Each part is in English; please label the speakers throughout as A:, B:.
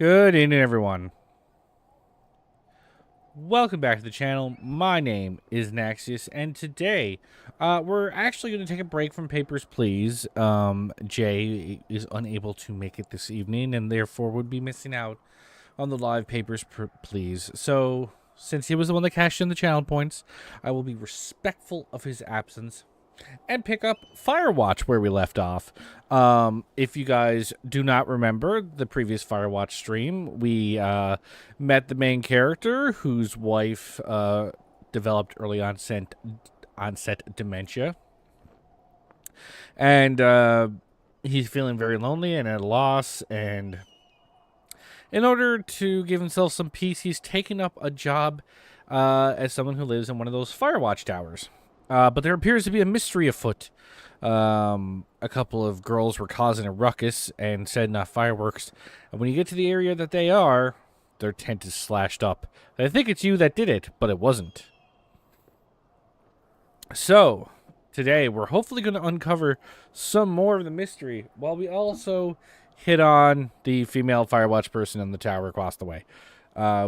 A: Good evening, everyone. Welcome back to the channel. My name is Naxius, and today we're actually going to take a break from Papers, Please. Jay is unable to make it this evening, and therefore would be missing out on the live Papers, Please. So, since he was the one that cashed in the channel points, I will be respectful of his absence and pick up Firewatch where we left off. If you guys do not remember the previous Firewatch stream, we met the main character whose wife developed early onset dementia. And he's feeling very lonely and at a loss, and in order to give himself some peace, he's taken up a job as someone who lives in one of those Firewatch towers. But there appears to be a mystery afoot. A couple of girls were causing a ruckus and setting off fireworks. And when you get to the area that they are, their tent is slashed up. I think it's you that did it, but it wasn't. So, today we're hopefully going to uncover some more of the mystery, while we also hit on the female Firewatch person in the tower across the way.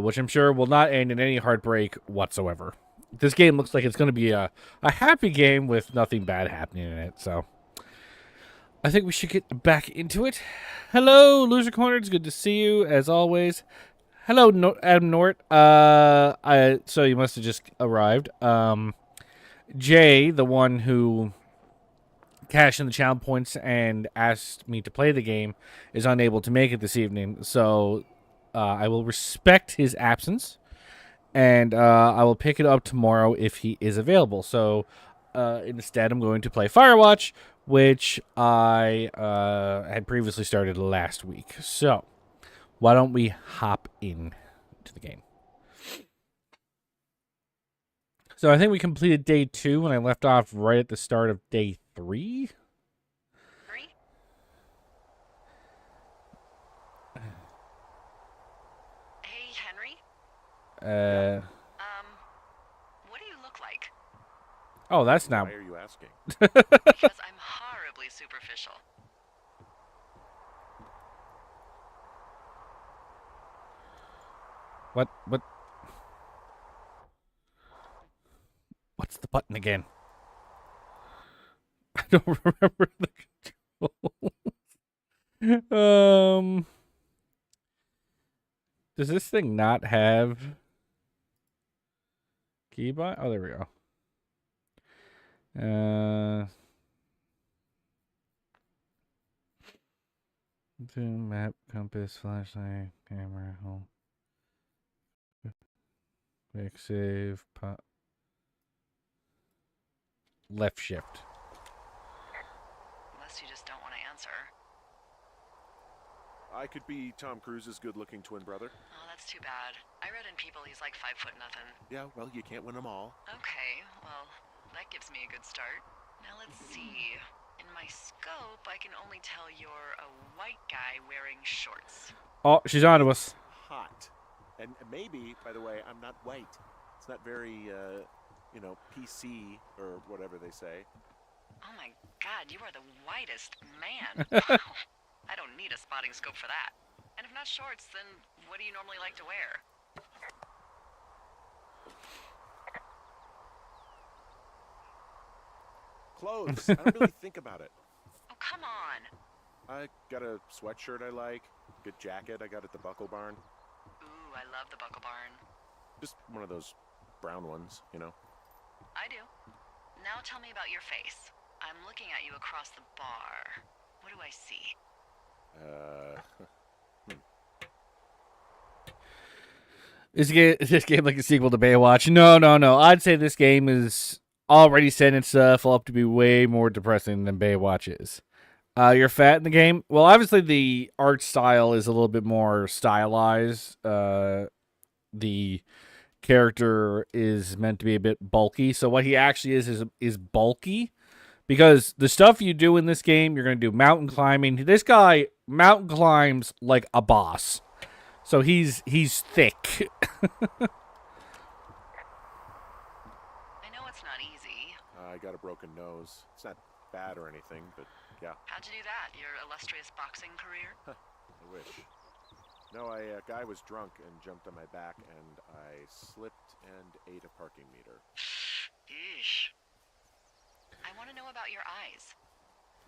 A: Which I'm sure will not end in any heartbreak whatsoever. This game looks like it's going to be a happy game with nothing bad happening in it. So, I think we should get back into it. Hello, Loser Corner. It's good to see you, as always. Hello, Adam Nort. So you must have just arrived. Jay, the one who cashed in the channel points and asked me to play the game, is unable to make it this evening. So, I will respect his absence. And I will pick it up tomorrow if he is available. So instead, I'm going to play Firewatch, which I had previously started last week. So why don't we hop in to the game? So I think we completed day 2 when I left off right at the start of day 3.
B: What do you look like?
A: Oh, that's not...
C: Why are you asking?
B: Because I'm horribly superficial.
A: What's the button again? I don't remember the controls. Does this thing not have keybind? Oh, there we go. Zoom, map, compass, flashlight, camera, home. Quick save, pop. Left shift.
B: Unless you just don't want to answer.
C: I could be Tom Cruise's good-looking twin brother.
B: Oh, that's too bad. I read in People he's like 5'0" nothing.
C: Yeah, well, you can't win them all.
B: Okay, well, that gives me a good start. Now let's see. In my scope, I can only tell you're a white guy wearing shorts.
A: Oh, she's on to us.
C: Hot. And maybe, by the way, I'm not white. It's not very, PC or whatever they say.
B: Oh my god, you are the whitest man. Wow. I don't need a spotting scope for that. And if not shorts, then what do you normally like to wear?
C: Clothes. I don't really think about it.
B: Oh, come on.
C: I got a sweatshirt I like. Good jacket I got at the Buckle Barn.
B: Ooh, I love the Buckle Barn.
C: Just one of those brown ones, you know.
B: I do. Now tell me about your face. I'm looking at you across the bar. What do I see?
A: Is this game like a sequel to Baywatch? No. I'd say this game is already setting itself up to be way more depressing than Baywatch is. You're fat in the game. Well, obviously the art style is a little bit more stylized. The character is meant to be a bit bulky. So what he actually is bulky. Because the stuff you do in this game, you're going to do mountain climbing. This guy mountain climbs like a boss. So he's thick.
B: I know it's not easy.
C: I got a broken nose. It's not bad or anything, but yeah.
B: How'd you do that? Your illustrious boxing career?
C: I wish. No, a guy was drunk and jumped on my back, and I slipped and ate a parking meter.
B: Eesh. I want to know about your eyes.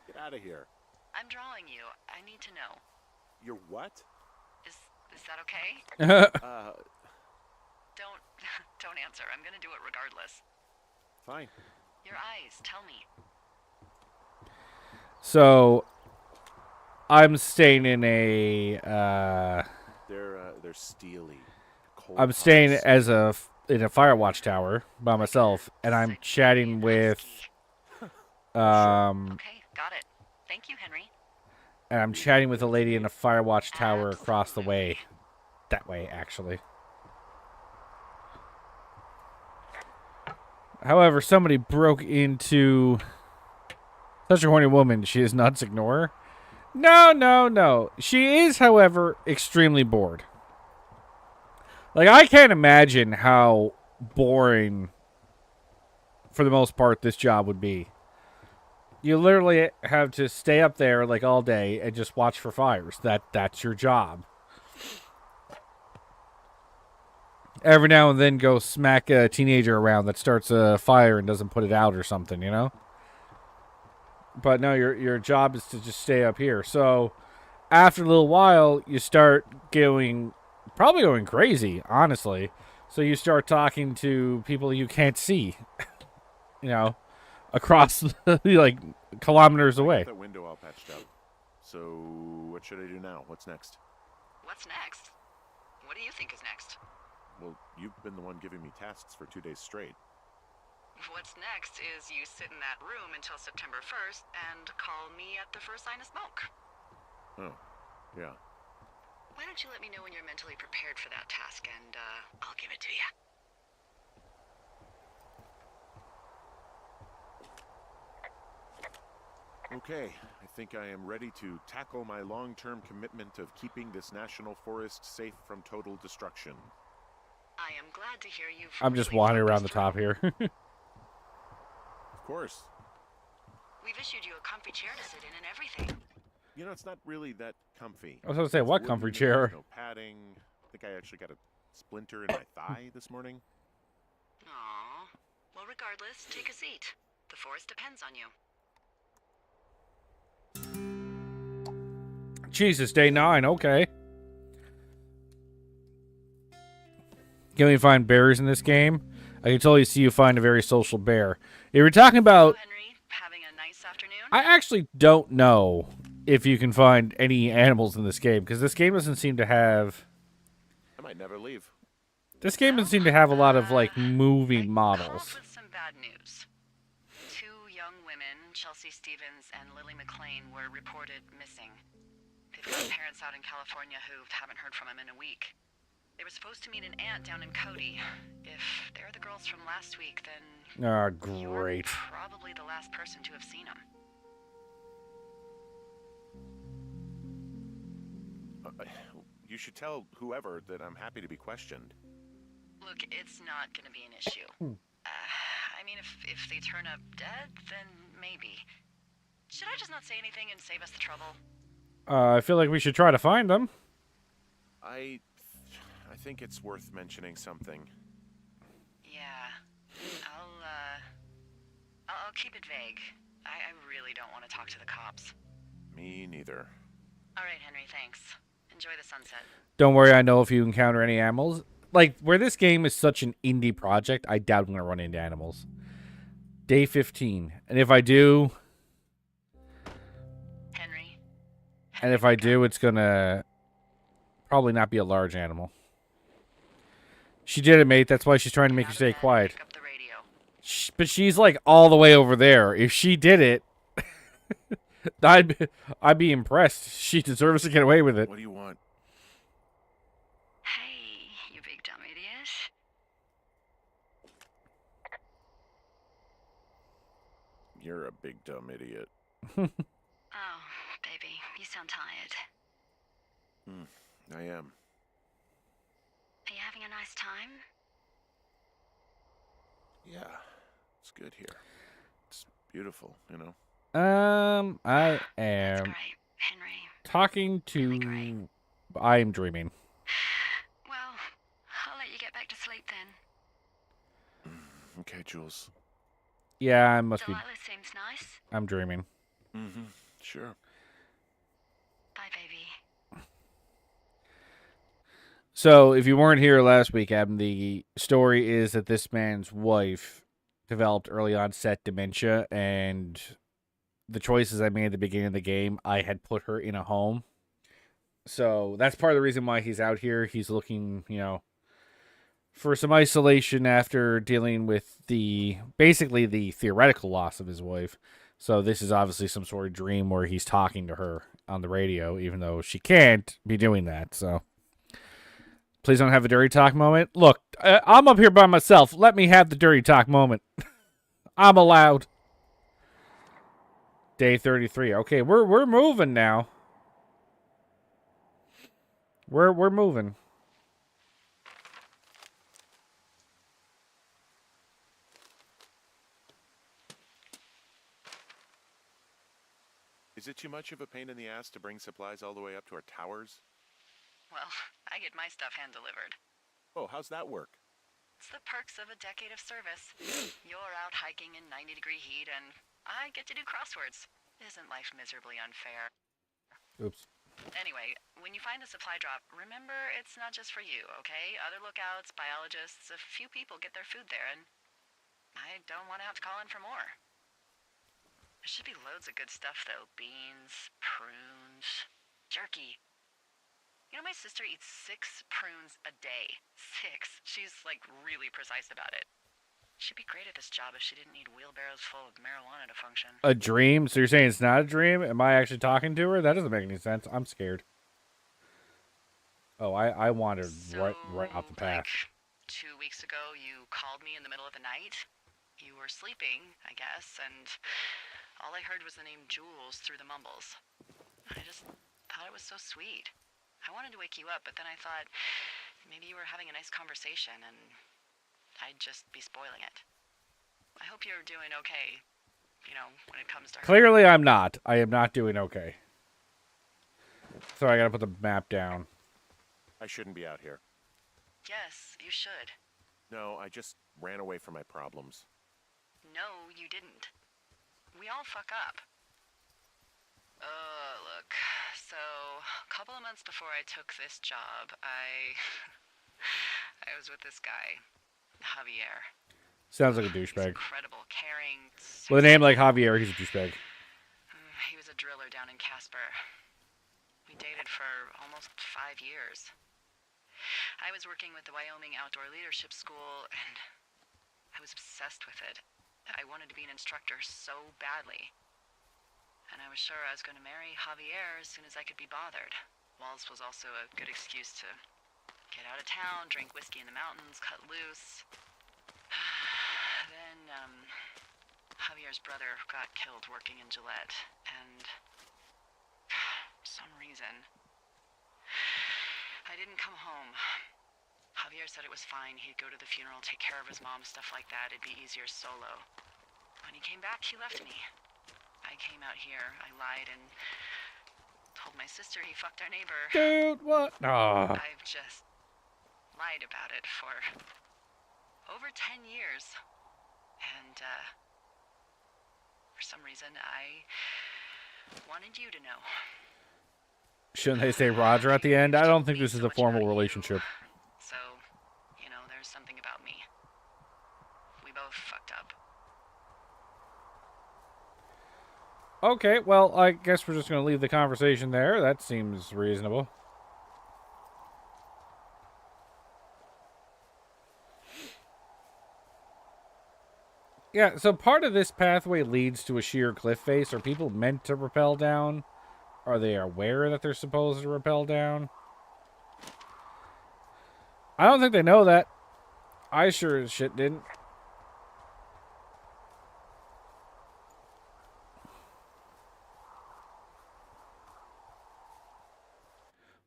C: Get out of here.
B: I'm drawing you. I need to know.
C: You're what?
B: Is that okay? Don't don't answer. I'm gonna do it regardless.
C: Fine.
B: Your eyes. Tell me.
A: So, I'm staying in a.
C: They're steely. Cold
A: I'm staying
C: eyes.
A: in a Firewatch tower by myself, and I'm
B: Sexy
A: chatting
B: and
A: with.
B: husky. Okay, got it. Thank you, Henry.
A: And I'm chatting with a lady in a Firewatch tower across the way. That way, actually. However, somebody broke into. Such a horny woman. She is nuts. Ignore her. No. She is, however, extremely bored. Like, I can't imagine how boring, for the most part, this job would be. You literally have to stay up there, like, all day and just watch for fires. That's your job. Every now and then go smack a teenager around that starts a fire and doesn't put it out or something, you know? But no, your job is to just stay up here. So after a little while, you start probably going crazy, honestly. So you start talking to people you can't see, you know, across like kilometers away.
C: That window all patched up. So what should I do now? What's next?
B: What's next? What do you think is next?
C: Well, you've been the one giving me tasks for 2 days straight.
B: What's next is you sit in that room until September 1st and call me at the first sign of smoke.
C: Oh, yeah.
B: Why don't you let me know when you're mentally prepared for that task, and I'll give it to you.
C: Okay, I think I am ready to tackle my long-term commitment of keeping this national forest safe from total destruction.
B: I am glad to hear you've
A: I'm just
B: really
A: wandering
B: thought
A: around the
B: this
A: top
B: through.
A: here.
C: Of course.
B: We've issued you a comfy chair to sit in and everything.
C: You know, it's not really that comfy.
A: I was going to say,
C: It's
A: what
C: wooden,
A: comfy
C: and
A: chair?
C: there's no padding. I think I actually got a splinter in my thigh this morning.
B: Aww. Well, regardless, take a seat. The forest depends on you.
A: Jesus, day 9, okay. Can we find bears in this game? I can totally see you find a very social bear. If you're talking about...
B: Hello, Henry. Having a nice afternoon?
A: I actually don't know if you can find any animals in this game, because this game doesn't seem to have...
C: I might never leave.
A: This game doesn't seem to have a lot of, like,
B: I
A: moving
B: called
A: models.
B: with some bad news. 2 young women, Chelsea Stevens and Lily McLean, were reported missing. They've got parents out in California who haven't heard from them in a week. They were supposed to meet an aunt down in Cody. If they're the girls from last week, then
A: Ah,
B: you're
A: great.
B: probably the last person to have seen them.
C: You should tell whoever that I'm happy to be questioned.
B: Look, it's not going to be an issue. I mean, if they turn up dead, then maybe. Should I just not say anything and save us the trouble?
A: I feel like we should try to find them.
C: I think it's worth mentioning something.
B: Yeah. I'll keep it vague. I really don't want to talk to the cops.
C: Me neither.
B: All right, Henry, thanks. Enjoy the sunset.
A: Don't worry, I know if you encounter any animals. Like, where this game is such an indie project, I doubt I'm going to run into animals. Day 15. And if I do...
B: Henry?
A: And if I do, it's going to probably not be a large animal. She did it, mate. That's why she's trying to make you stay quiet.
B: Pick up the radio.
A: But she's, like, all the way over there. If she did it... I'd be impressed. She deserves to get away with it.
C: What do you want?
B: Hey, you big dumb idiot.
C: You're a big dumb idiot.
B: Oh, baby, you sound tired.
C: I am.
B: Are you having a nice time?
C: Yeah, it's good here. It's beautiful, you know.
A: I
B: That's
A: am
B: great, Henry.
A: talking to
B: Really great.
A: I am dreaming.
B: Well, I'll let you get back to sleep then.
C: Okay, Jules.
A: Yeah, I must be.
B: Delilah seems nice.
A: I'm dreaming.
C: Mm-hmm. Sure.
B: Bye, baby.
A: So, if you weren't here last week, Adam, the story is that this man's wife developed early onset dementia, and the choices I made at the beginning of the game, I had put her in a home. So that's part of the reason why he's out here. He's looking, for some isolation after dealing with basically the theoretical loss of his wife. So this is obviously some sort of dream where he's talking to her on the radio, even though she can't be doing that. So please don't have a dirty talk moment. Look, I'm up here by myself. Let me have the dirty talk moment. I'm allowed. Day 33. Okay, we're moving now. We're moving.
C: Is it too much of a pain in the ass to bring supplies all the way up to our towers?
B: Well, I get my stuff hand-delivered.
C: Oh, how's that work?
B: It's the perks of a decade of service. You're out hiking in 90-degree heat, and I get to do crosswords. Isn't life miserably unfair?
A: Oops.
B: Anyway, when you find a supply drop, remember it's not just for you, okay? Other lookouts, biologists, a few people get their food there, and I don't want to have to call in for more. There should be loads of good stuff, though. Beans, prunes, jerky. You know, my sister eats 6 prunes a day. 6. She's, like, really precise about it. She'd be great at this job if she didn't need wheelbarrows full of marijuana to function.
A: A dream? So you're saying it's not a dream? Am I actually talking to her? That doesn't make any sense. I'm scared. Oh, I wandered right off the path.
B: Like 2 weeks ago, you called me in the middle of the night. You were sleeping, I guess, and all I heard was the name Jules through the mumbles. I just thought it was so sweet. I wanted to wake you up, but then I thought maybe you were having a nice conversation and I'd just be spoiling it. I hope you're doing okay, when it comes to her.
A: Clearly I'm not. I am not doing okay. So I gotta put the map down.
C: I shouldn't be out here.
B: Yes, you should.
C: No, I just ran away from my problems.
B: No, you didn't. We all fuck up. Look, so a couple of months before I took this job, I was with this guy, Javier.
A: Sounds like a
B: He's
A: douchebag.
B: incredible, caring.
A: With a name like Javier, he's a douchebag.
B: He was a driller down in Casper. We dated for almost 5 years. I was working with the Wyoming Outdoor Leadership School, and I was obsessed with it. I wanted to be an instructor so badly. And I was sure I was going to marry Javier as soon as I could be bothered. Walls was also a good excuse to get out of town, drink whiskey in the mountains, cut loose. Then, Javier's brother got killed working in Gillette, and for some reason, I didn't come home. Javier said it was fine. He'd go to the funeral, take care of his mom, stuff like that. It'd be easier solo. When he came back, he left me. I came out here, I lied, and told my sister he fucked our neighbor.
A: Dude, what? Oh.
B: I've just lied about it for over 10 years. And, for some reason, I wanted you to know.
A: Shouldn't they say Roger at the end? I don't think this is a formal relationship.
B: So, there's something about me. We both fucked up.
A: Okay, well, I guess we're just going to leave the conversation there. That seems reasonable. Yeah, so part of this pathway leads to a sheer cliff face. Are people meant to rappel down? Are they aware that they're supposed to rappel down? I don't think they know that. I sure as shit didn't.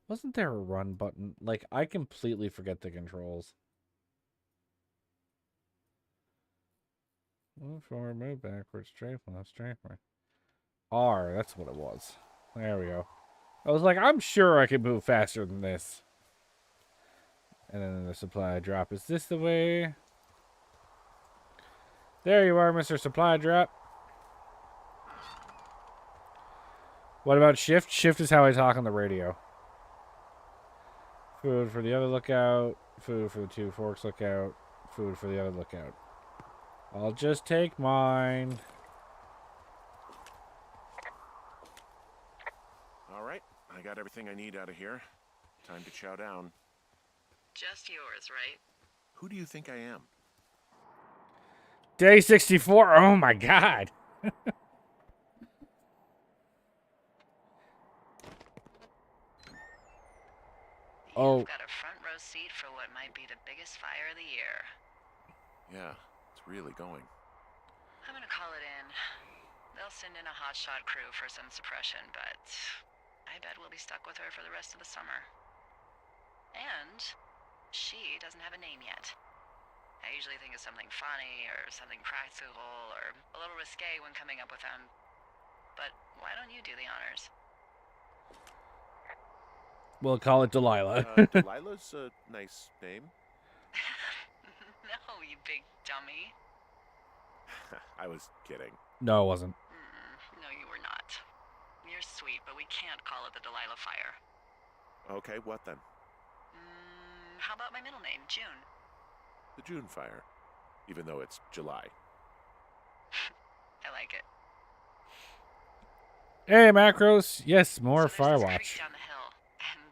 A: Wasn't there a run button? Like, I completely forget the controls. Move forward, move backwards, strafe left, strafe right. R, that's what it was. There we go. I was like, I'm sure I could move faster than this. And then the supply drop. Is this the way? There you are, Mr. Supply Drop. What about shift? Shift is how I talk on the radio. Food for the other lookout. Food for the 2 forks lookout. Food for the other lookout. I'll just take mine.
C: All right, I got everything I need out of here. Time to chow down.
B: Just yours, right?
C: Who do you think I am?
A: Day 64. Oh my god. Oh.
B: You've got a front row seat for what might be the biggest fire of the year.
C: Yeah, it's really going.
B: I'm gonna call it in. They'll send in a hotshot crew for some suppression, but I bet we'll be stuck with her for the rest of the summer. And she doesn't have a name yet. I usually think of something funny or something practical or a little risque when coming up with them. But why don't you do the honors?
A: We'll call it Delilah.
C: Delilah's a nice name.
B: No, you big dummy.
C: I was kidding.
A: No, it wasn't.
B: No, you were not. You're sweet, but we can't call it the Delilah Fire.
C: Okay, what then?
B: How about my middle name, June?
C: The June Fire, even though it's July.
B: I like it.
A: Hey, Macros. Yes, more
B: So there's this
A: Firewatch.
B: creek down the hill, and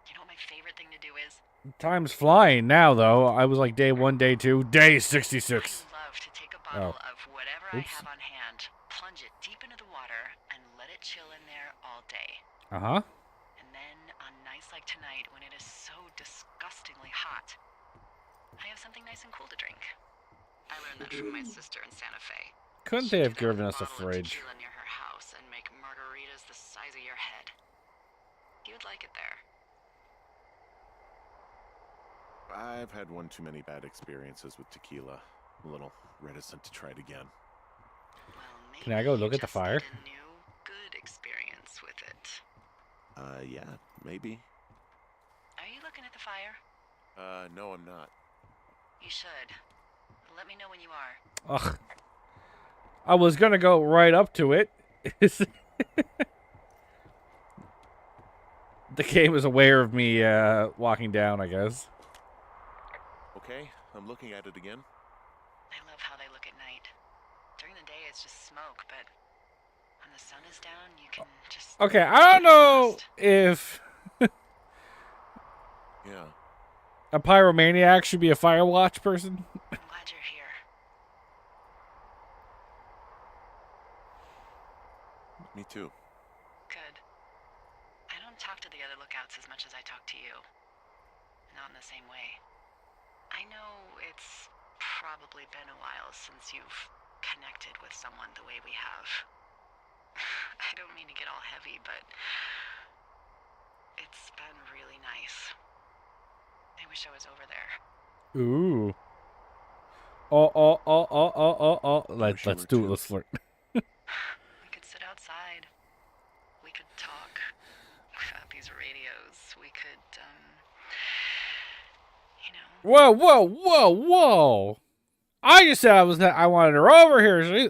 B: you know what my favorite thing to do is?
A: Time's flying now, though. I was like day 1, day 2, day 66.
B: I love to take a bottle of whatever I
A: Oops.
B: have on hand, plunge it deep into the water, and let it chill in there all day.
A: Uh-huh.
B: And then on nights like tonight, when it is so disgustingly hot, I have something nice and cool to drink. I learned that from my sister in Santa Fe.
A: Couldn't
B: She'd
A: they
B: do
A: have
B: that with
A: given
B: a
A: us a
B: bottle of
A: fridge?
B: tequila near her house and make margaritas the size of your head. You'd like it there.
C: I've had one too many bad experiences with tequila. A little reticent to try it again.
B: Well, maybe
A: Can I go look
B: you
A: at the
B: just
A: fire?
B: need a new, good experience with it.
C: Yeah, maybe.
B: Are you looking at the fire?
C: No, I'm not.
B: You should. Let me know when you are.
A: Ugh. I was gonna go right up to it. The game is aware of me walking down, I guess.
C: Okay, I'm looking at it again.
B: I love how they look at night. During the day, it's just smoke, but when the sun is down, you can just...
A: Okay, I don't know if
C: Yeah.
A: a pyromaniac should be a Firewatch person.
B: I'm glad you're here.
C: Me too.
B: Good. I don't talk to the other lookouts as much as I talk to you. Not in the same way. I know it's probably been a while since you've connected with someone the way we have. I don't mean to get all heavy, but it's been really nice. I wish I was over there.
A: Ooh. Oh.
C: Wish you
A: Let's
C: were
A: do it.
C: too.
A: Let's flirt.
B: We could sit outside. We could talk about these radios. We could, you know...
A: Whoa. I just said I wanted her over here.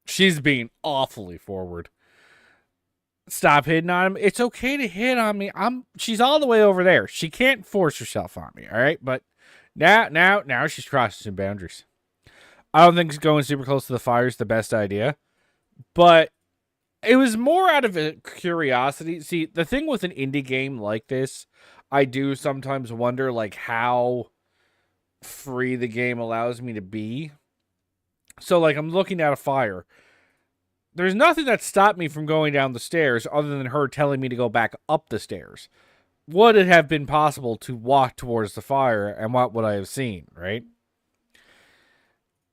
A: She's being awfully forward. Stop hitting on him. It's okay to hit on me. She's all the way over there. She can't force herself on me, all right? But now she's crossing some boundaries. I don't think going super close to the fire is the best idea. But it was more out of a curiosity. See, the thing with an indie game like this, I do sometimes wonder like how free the game allows me to be. So like I'm looking at a fire. There's nothing that stopped me from going down the stairs other than her telling me to go back up the stairs. Would it have been possible to walk towards the fire, and what would I have seen, right?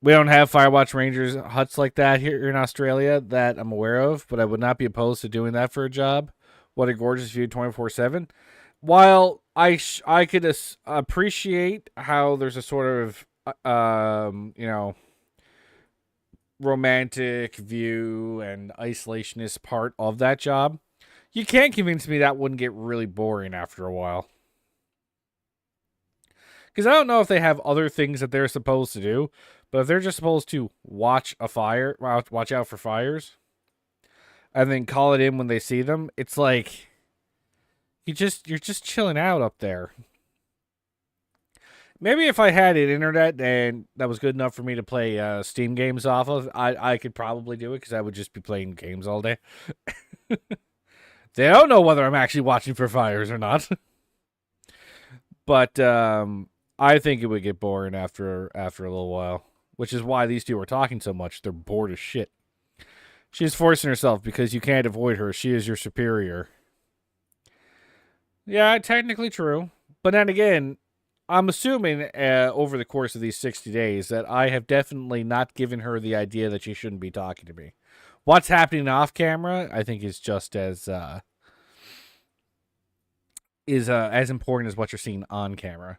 A: We don't have Firewatch Rangers huts like that here in Australia that I'm aware of, but I would not be opposed to doing that for a job. What a gorgeous view 24/7. While I could appreciate how there's a sort of, romantic view and isolationist part of that job, you can't convince me that wouldn't get really boring after a while. Because I don't know if they have other things that they're supposed to do, but if they're just supposed to watch out for fires, and then call it in when they see them, it's like you're just chilling out up there. Maybe if I had an internet and that was good enough for me to play Steam games off of, I could probably do it because I would just be playing games all day. They don't know whether I'm actually watching for fires or not. But I think it would get boring after a little while, which is why these two are talking so much. They're bored as shit. She's forcing herself because you can't avoid her. She is your superior. Yeah, technically true. But then again, I'm assuming over the course of these 60 days that I have definitely not given her the idea that she shouldn't be talking to me. What's happening off camera, I think, is just as important as what you're seeing on camera.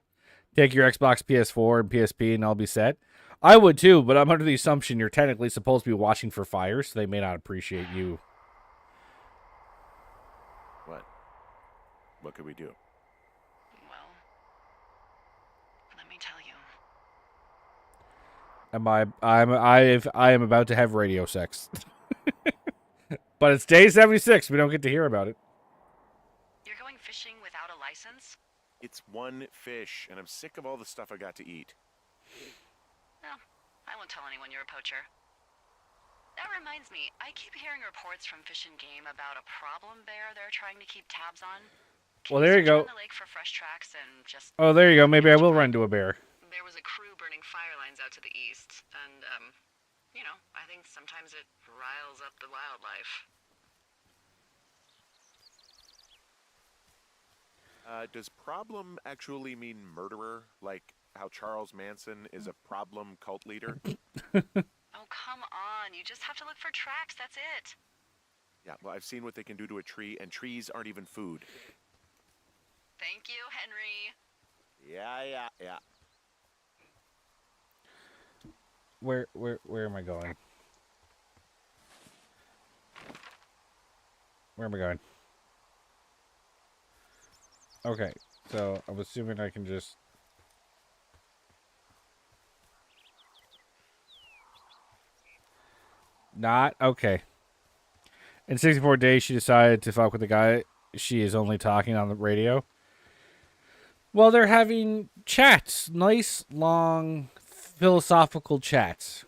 A: Take your Xbox, PS4, and PSP, and I'll be set. I would too, but I'm under the assumption you're technically supposed to be watching for fires, so they may not appreciate you.
C: What? What could we do?
B: Well, let me tell you.
A: I am about to have radio sex. But it's day 76. We don't get to hear about it.
B: You're going fishing without a license?
C: It's one fish, and I'm sick of all the stuff I got to eat.
B: No, I won't tell anyone you're a poacher. That reminds me, I keep hearing reports from Fish and Game about a problem bear they're trying to keep tabs on.
A: Well, there you go.
B: Can you search on the lake for fresh tracks and just...
A: Oh, there you go. Maybe I will run to a bear.
B: There was a crew burning fire lines out to the east, and, you know, I think sometimes it riles up the wildlife.
C: Does problem actually mean murderer? Like how Charles Manson is a problem cult leader?
B: Oh, come on. You just have to look for tracks, that's it.
C: Yeah, well, I've seen what they can do to a tree, and trees aren't even food.
B: Thank you, Henry.
C: Yeah.
A: Where am I going? Where am I going? Okay, so I'm assuming I can just... Not? Okay. In 64 days, she decided to fuck with the guy she is only talking on the radio. Well, they're having chats. Nice, long, philosophical chats.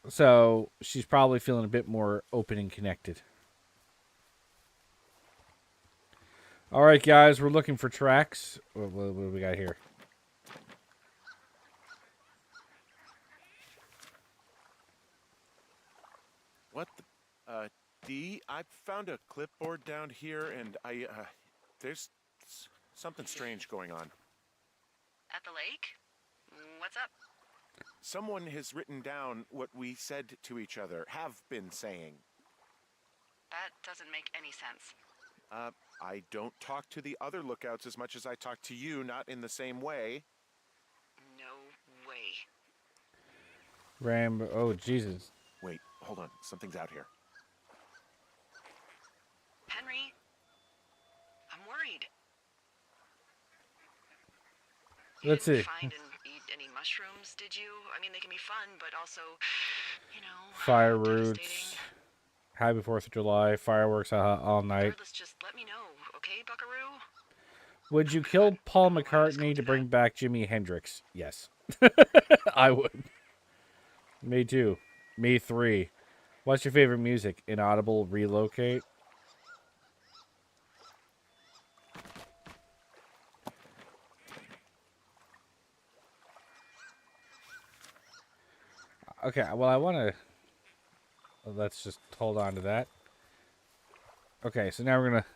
A: So, she's probably feeling a bit more open and connected. All right, guys, we're looking for tracks. What do we got here?
C: What the... Dee, I found a clipboard down here, and there's something strange going on.
B: At the lake? What's up?
C: Someone has written down what we said to each other, have been saying.
B: That doesn't make any sense.
C: I don't talk to the other lookouts as much as I talk to you, not in the same way.
B: No way.
A: Rambo. Oh, Jesus.
C: Wait, hold on. Something's out here.
B: Henry, I'm worried.
A: Let's
B: You
A: see.
B: didn't find and eat any mushrooms, did you? I mean, they can be fun, but also, you know,
A: Fire
B: devastating.
A: roots. Happy 4th of July. Fireworks all night.
B: Regardless, just let me know, okay, buckaroo?
A: Would you kill Paul McCartney to bring back Jimi Hendrix? Yes. I would. Me too. Me 3. What's your favorite music? Inaudible, Relocate. Okay, well, I want to... Let's just hold on to that. Okay, so now we're going to...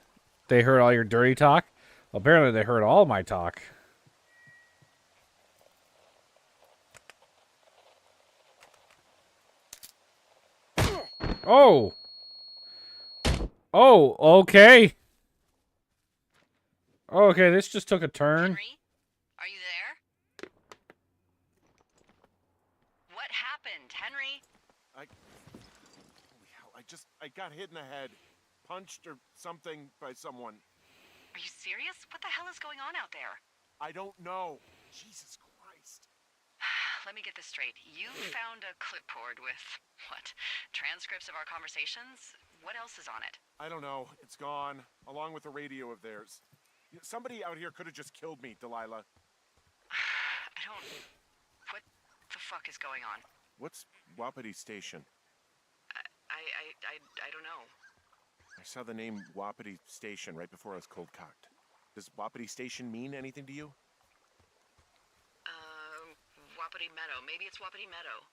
A: They heard all your dirty talk? Well, apparently they heard all my talk. Oh! Oh, okay. Okay, this just took a turn.
B: Henry, are you there? What happened? happened, Henry?
C: Holy hell, I got hit in the head. Punched or something by someone.
B: Are you serious? What the hell is going on out there?
C: I don't know. Jesus Christ.
B: Let me get this straight. You found a clipboard with, what, transcripts of our conversations? What else is on it?
C: I don't know. It's gone, along with the radio of theirs. Somebody out here could have just killed me, Delilah.
B: I don't... What the fuck is going on?
C: What's Wapiti Station?
B: I don't know.
C: I saw the name Wapiti Station right before I was cold-cocked. Does Wapiti Station mean anything to you?
B: Wapiti Meadow. Maybe it's Wapiti Meadow.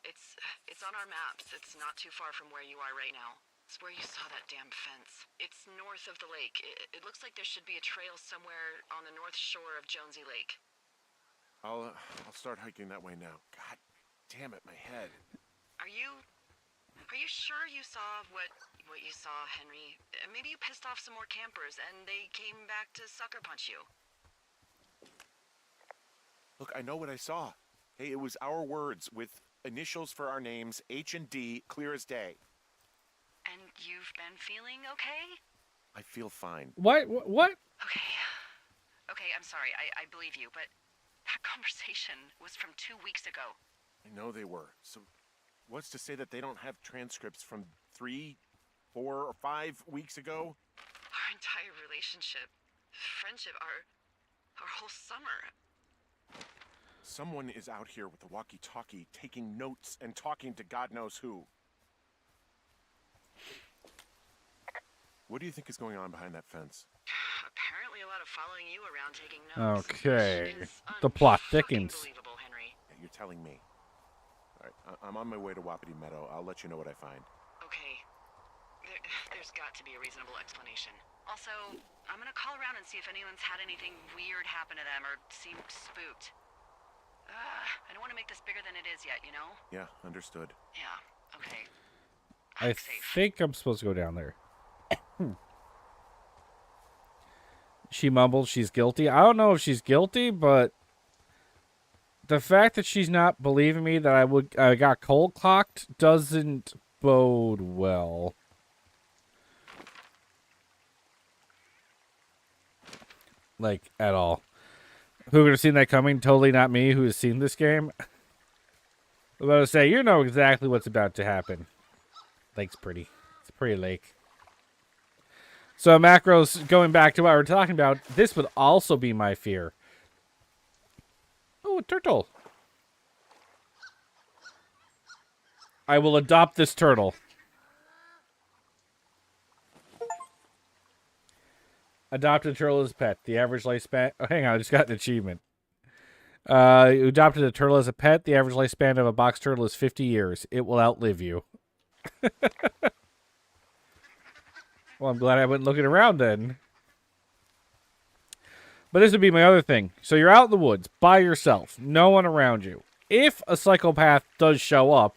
B: It's on our maps. It's not too far from where you are right now. It's where you saw that damn fence. It's north of the lake. It looks like there should be a trail somewhere on the north shore of Jonesy Lake.
C: I'll start hiking that way now. God damn it, my head.
B: Are you sure you saw what you saw, Henry? Maybe you pissed off some more campers and they came back to sucker punch you.
C: Look, I know what I saw. Hey, it was our words with initials for our names, H and D, clear as day.
B: And you've been feeling okay?
C: I feel fine.
A: What?
B: Okay, I'm sorry. I believe you, but that conversation was from 2 weeks ago.
C: I know they were. So what's to say that they don't have transcripts from 3, 4, or 5 weeks ago?
B: Our entire relationship, friendship, our whole summer.
C: Someone is out here with a walkie-talkie taking notes and talking to God knows who. What do you think is going on behind that fence?
B: Apparently a lot of following you around taking notes.
A: Okay.
B: It's
A: The plot
B: unfucking
A: thickens.
B: Believable, Henry.
C: Yeah, you're telling me. All right, I'm on my way to Wapiti Meadow. I'll let you know what I find.
B: Okay. There's got to be a reasonable explanation. Also, I'm gonna call around and see if anyone's had anything weird happen to them or seemed spooked. I don't want to make this bigger than it is yet, you know?
C: Yeah, understood.
B: Yeah, okay.
A: I think I'm supposed to go down there. She mumbled she's guilty. I don't know if she's guilty, but the fact that she's not believing me that I got cold clocked doesn't bode well. Like, at all. Who would have seen that coming? Totally not me who has seen this game. I'm about to say, you know exactly what's about to happen. Lake's pretty. It's a pretty lake. So, macros, going back to what we were talking about, this would also be my fear. Oh, a turtle. I will adopt this turtle. Adopt a turtle as a pet. The average lifespan... Oh, hang on, I just got an achievement. You adopted a turtle as a pet. The average lifespan of a box turtle is 50 years. It will outlive you. Well, I'm glad I went looking around then. But this would be my other thing. So you're out in the woods by yourself. No one around you. If a psychopath does show up,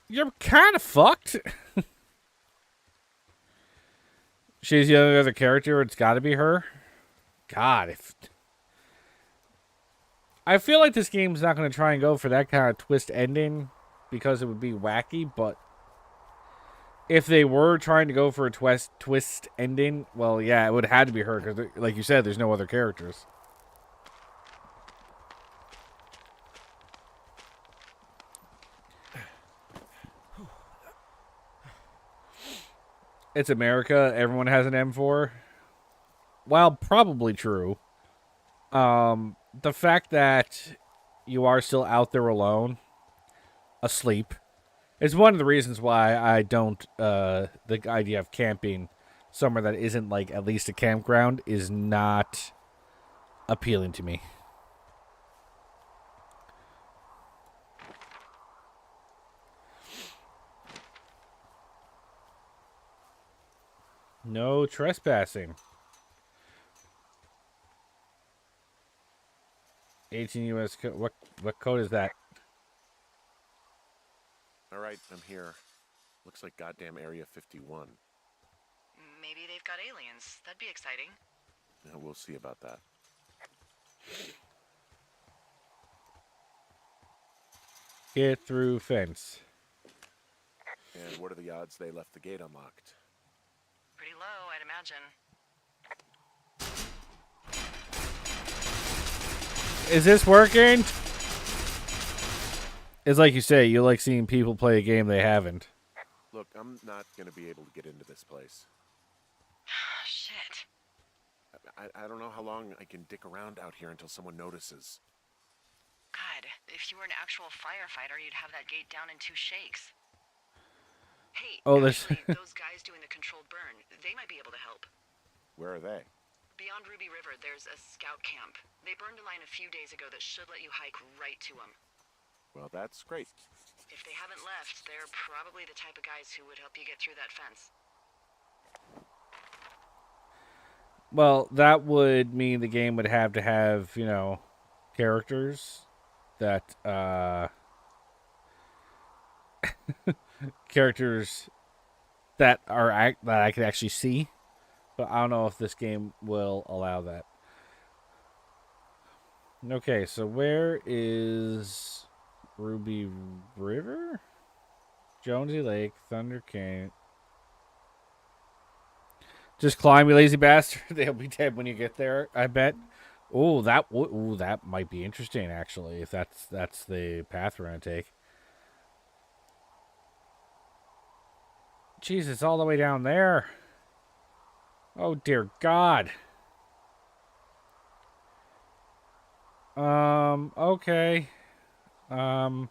A: you're kind of fucked. She's the only other character. It's got to be her. God, if... I feel like this game's not going to try and go for that kind of twist ending because it would be wacky, but if they were trying to go for a twist ending, well, yeah, it would have had to be her because, like you said, there's no other characters. It's America. Everyone has an M4. While probably true, the fact that you are still out there alone, asleep, is one of the reasons why I don't, the idea of camping somewhere that isn't, like, at least a campground is not appealing to me. No trespassing. 18 U.S. code. What code is that?
C: All right, I'm here. Looks like goddamn Area 51.
B: Maybe they've got aliens. That'd be exciting.
C: Yeah, we'll see about that.
A: Get through fence.
C: And what are the odds they left the gate unlocked?
B: Pretty low, I'd imagine.
A: Is this working? It's like you say, you like seeing people play a game they haven't.
C: Look, I'm not going to be able to get into this place.
B: Shit.
C: I don't know how long I can dick around out here until someone notices.
B: God, if you were an actual firefighter, you'd have that gate down in 2 shakes. Hey,
A: Oh,
B: actually, those guys doing the controlled burn, they might be able to help.
C: Where are they?
B: Beyond Ruby River, there's a scout camp. They burned a line a few days ago that should let you hike right to them.
C: Well, that's great.
B: If they haven't left, they're probably the type of guys who would help you get through that fence.
A: Well, that would mean the game would have to have, you know, characters that, characters that I could actually see, but I don't know if this game will allow that. Okay, so where is Ruby River? Jonesy Lake, Thunder Canyon. Just climb, you lazy bastard. They'll be dead when you get there, I bet. Oh, that might be interesting actually. If that's the path we're gonna take. Jeez, it's all the way down there. Oh dear God. Okay. Um.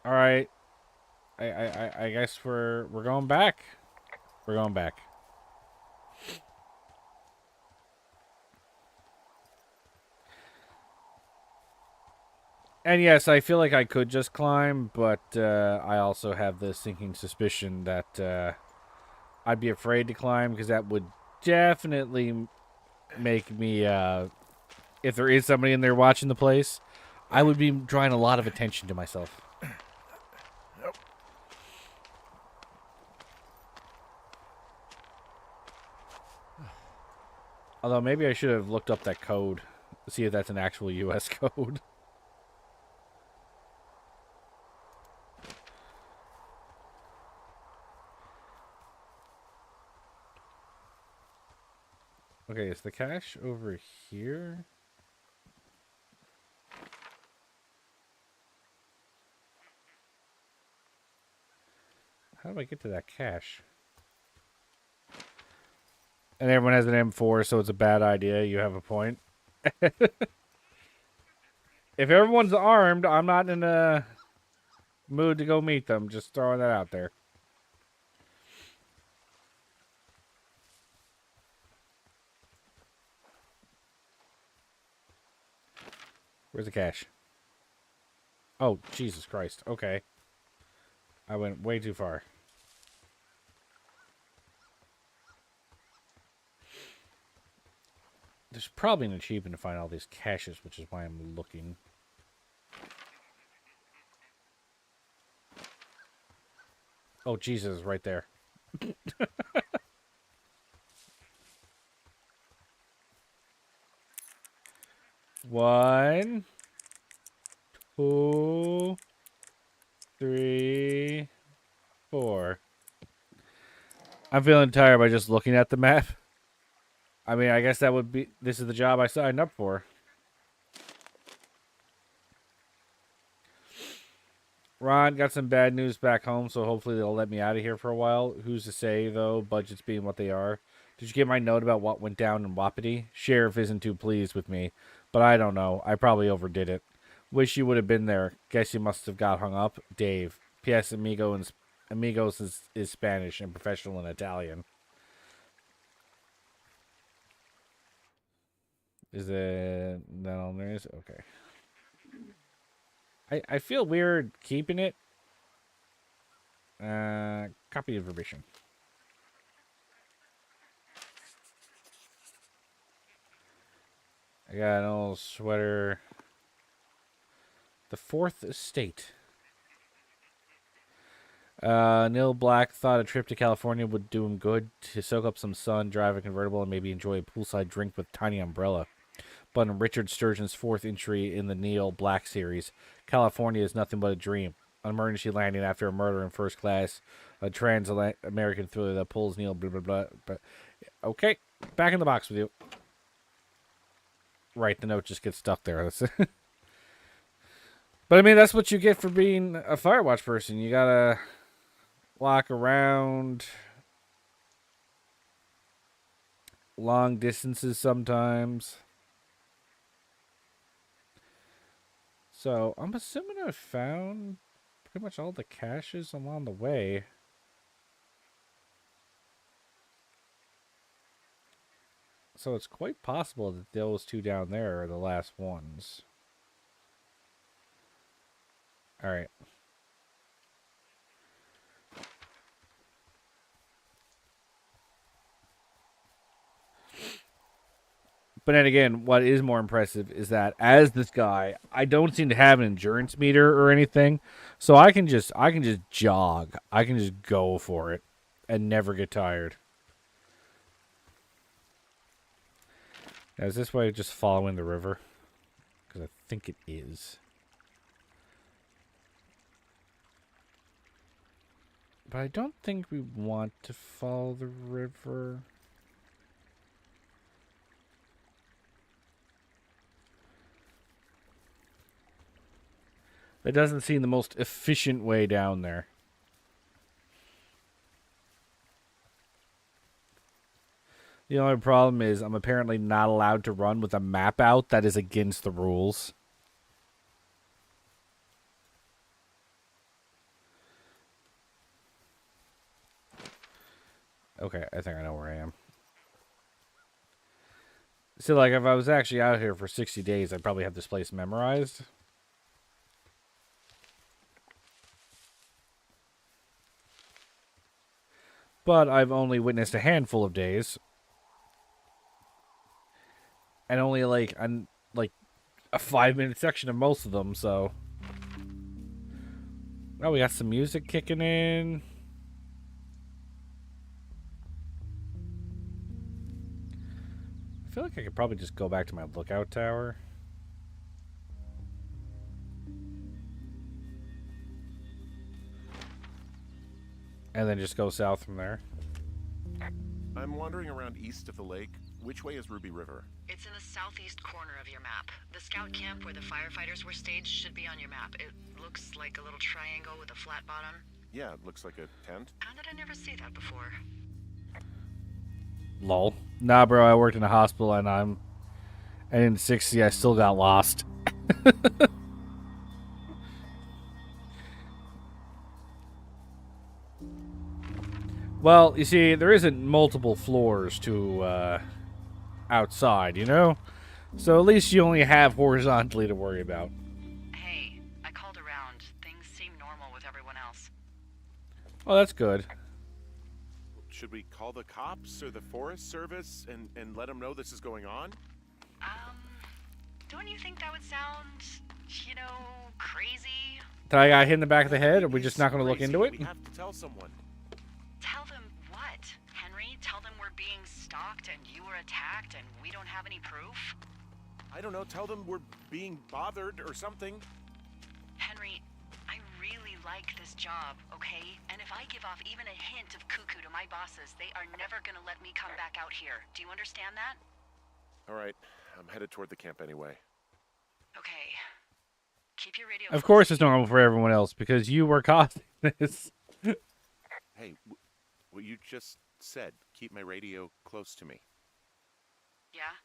A: All right. I guess we're going back. We're going back. And yes, I feel like I could just climb, but I also have the sinking suspicion that I'd be afraid to climb because that would definitely make me, if there is somebody in there watching the place, I would be drawing a lot of attention to myself. Although maybe I should have looked up that code to see if that's an actual U.S. code. Okay, is the cache over here? How do I get to that cache? And everyone has an M4, so it's a bad idea. You have a point. If everyone's armed, I'm not in a mood to go meet them. Just throwing that out there. Where's the cache? Oh, Jesus Christ. Okay. I went way too far. There's probably an achievement to find all these caches, which is why I'm looking. Oh, Jesus, right there. One, two, three, four. I'm feeling tired by just looking at the map. I mean, I guess that would be... This is the job I signed up for. Ron, got some bad news back home, so hopefully they'll let me out of here for a while. Who's to say, though, budgets being what they are. Did you get my note about what went down in Wapiti? Sheriff isn't too pleased with me, but I don't know. I probably overdid it. Wish you would have been there. Guess you must have got hung up. Dave. P.S. Amigos is Spanish and professional in Italian. Is it that all there is? Okay. I feel weird keeping it. Copy information. I got an old sweater. The Fourth Estate. Neil Black thought a trip to California would do him good to soak up some sun, drive a convertible, and maybe enjoy a poolside drink with tiny umbrella. But in Richard Sturgeon's fourth entry in the Neil Black series, California is nothing but a dream. An emergency landing after a murder in first class, a trans-American thriller that pulls Neil blah blah blah. But okay, back in the box with you. Right, the note just gets stuck there. But I mean, that's what you get for being a Firewatch person. You gotta walk around long distances sometimes. So I'm assuming I found pretty much all the caches along the way. So it's quite possible that those two down there are the last ones. All right. But then again, what is more impressive is that as this guy, I don't seem to have an endurance meter or anything, so I can just jog. I can just go for it and never get tired. Now, is this way just following the river? Because I think it is. But I don't think we want to follow the river. It doesn't seem the most efficient way down there. The only problem is I'm apparently not allowed to run with a map out. That is against the rules. Okay, I think I know where I am. So, like, if I was actually out here for 60 days, I'd probably have this place memorized. But I've only witnessed a handful of days. And only, like a 5-minute section of most of them, so... Oh, we got some music kicking in. I feel like I could probably just go back to my lookout tower. And then just go south from there.
C: I'm wandering around east of the lake. Which way is Ruby River?
B: It's in the southeast corner of your map. The scout camp where the firefighters were staged should be on your map. It looks like a little triangle with a flat bottom.
C: Yeah, it looks like a tent.
B: How did I never see that before?
A: Lol. Nah, bro, I worked in a hospital and in 60, I still got lost. Well, you see, there isn't multiple floors to outside, you know? So at least you only have horizontally to worry about.
B: Hey, I called around. Things seem normal with everyone else.
A: Oh, that's good.
C: Should we call the cops or the Forest Service and let them know this is going on?
B: Don't you think that would sound, crazy?
A: Did I got hit in the back of the head? Are we just not going to look into it?
C: We have to tell someone.
B: Tell them what, Henry? Tell them we're being stalked and you were attacked and we don't have any proof?
C: I don't know, tell them we're being bothered or something.
B: Henry, I really like this job, okay? And if I give off even a hint of cuckoo to my bosses, they are never gonna let me come back out here. Do you understand that?
C: All right, I'm headed toward the camp anyway.
B: Okay. Keep your radio.
A: Of course it's normal for everyone else, because you were causing this.
C: Hey, what you just said, keep my radio close to me.
B: Yeah?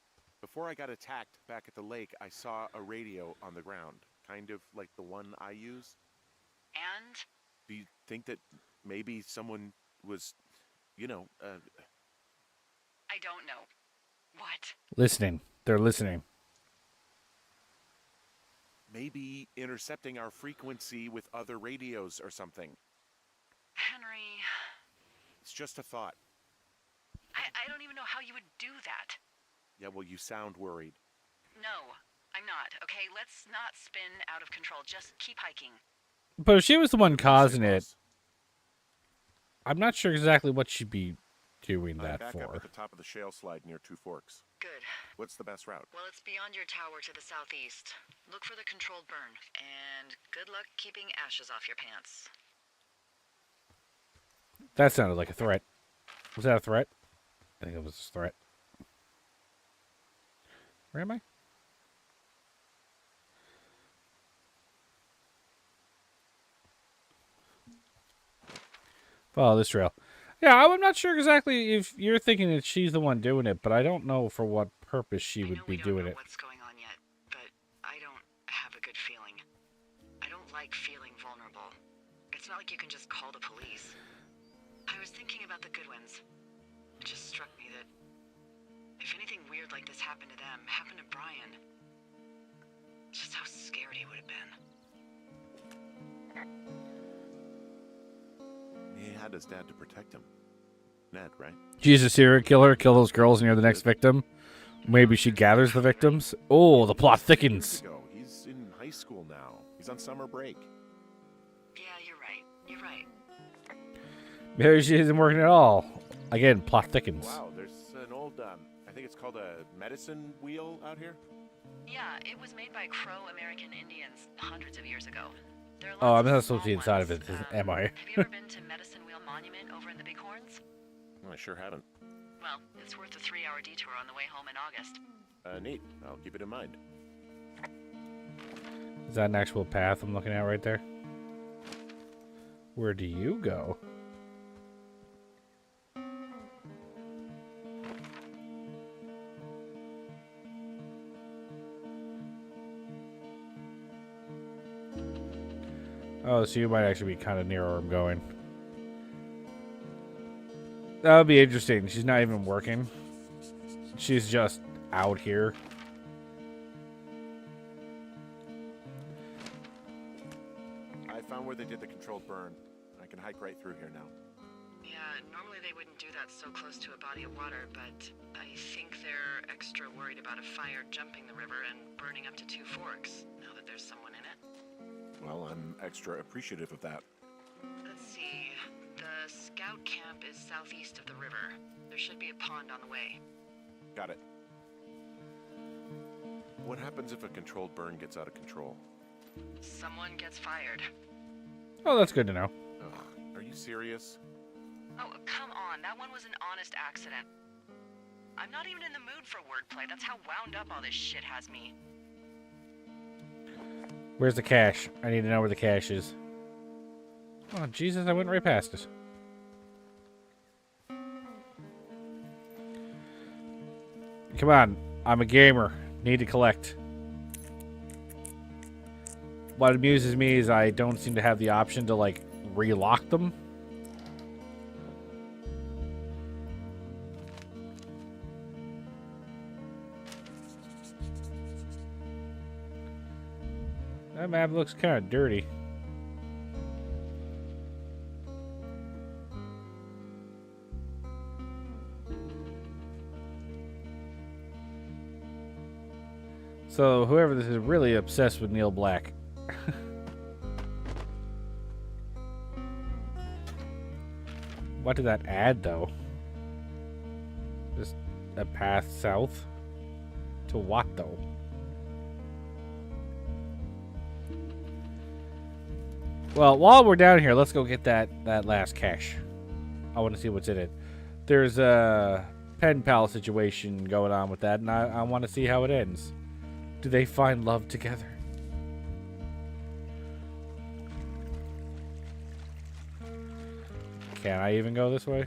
C: Before I got attacked back at the lake, I saw a radio on the ground, kind of like the one I use.
B: And?
C: Do you think that maybe someone was,
B: I don't know. What?
A: Listening. They're listening.
C: Maybe intercepting our frequency with other radios or something.
B: Henry...
C: It's just a thought.
B: I don't even know how you would do that.
C: Yeah, well, you sound worried.
B: No, I'm not. Okay, let's not spin out of control. Just keep hiking.
A: But if she was the one causing it, I'm not sure exactly what she'd be doing
C: I'm
A: that
C: back up
A: for.
C: at the top of the shale slide near Two Forks.
B: Good.
C: What's the best route?
B: Well, it's beyond your tower to the southeast. Look for the controlled burn. And good luck keeping ashes off your pants.
A: That sounded like a threat. Was that a threat? I think it was a threat. Where am I? Follow this trail. Yeah, I'm not sure exactly if you're thinking that she's the one doing it, but I don't know for what purpose she would be doing it.
B: What's going on yet, but I don't have a good feeling. I don't like feeling vulnerable. It's not like you can just call the police. I was thinking about the Goodwins. It just struck me that if anything weird like this happened to them, happened to Brian, just how scared he would have been.
C: He had his dad to protect him. Ned, right?
A: She's a serial killer, kill those girls and you're the next victim. Maybe she gathers the victims. Oh, the plot thickens.
C: He's in high school now. He's on summer break.
B: Yeah, you're right. You're right.
A: Maybe she isn't working at all. Again, plot thickens.
C: Wow, there's an old, I think it's called a medicine wheel out here.
B: Yeah, it was made by Crow American Indians hundreds of years ago. There are
A: Oh,
B: lots
A: I'm
B: of
A: not supposed to be
B: small
A: inside of
B: ones.
A: it, am I?
B: Have you ever been to Medicine Wheel Monument over in the Bighorns?
C: I sure haven't.
B: Well, it's worth a 3-hour detour on the way home in August.
C: Neat. I'll keep it in mind.
A: Is that an actual path I'm looking at right there? Where do you go? Oh, so you might actually be kind of near where I'm going. That would be interesting. She's not even working. She's just out here.
C: I found where they did the controlled burn. I can hike right through here now.
B: Yeah, normally they wouldn't do that so close to a body of water, but I think they're extra worried about a fire jumping the river and burning up to Two Forks, now that there's someone in it.
C: Well, I'm extra appreciative of that.
B: Let's see. The scout camp is southeast of the river. There should be a pond on the way.
C: Got it. What happens if a controlled burn gets out of control?
B: Someone gets fired.
A: Oh, that's good to know.
C: Ugh, are you serious?
B: Oh, come on. That one was an honest accident. I'm not even in the mood for wordplay. That's how wound up all this shit has me.
A: Where's the cache? I need to know where the cache is. Oh, Jesus, I went right past it. Come on, I'm a gamer. Need to collect. What amuses me is I don't seem to have the option to, like, relock them. That map looks kind of dirty. So whoever this is really obsessed with Neil Black. What did that add, though? Just a path south? To what, though? Well, while we're down here, let's go get that last cache. I want to see what's in it. There's a pen pal situation going on with that, and I want to see how it ends. Do they find love together? Can I even go this way?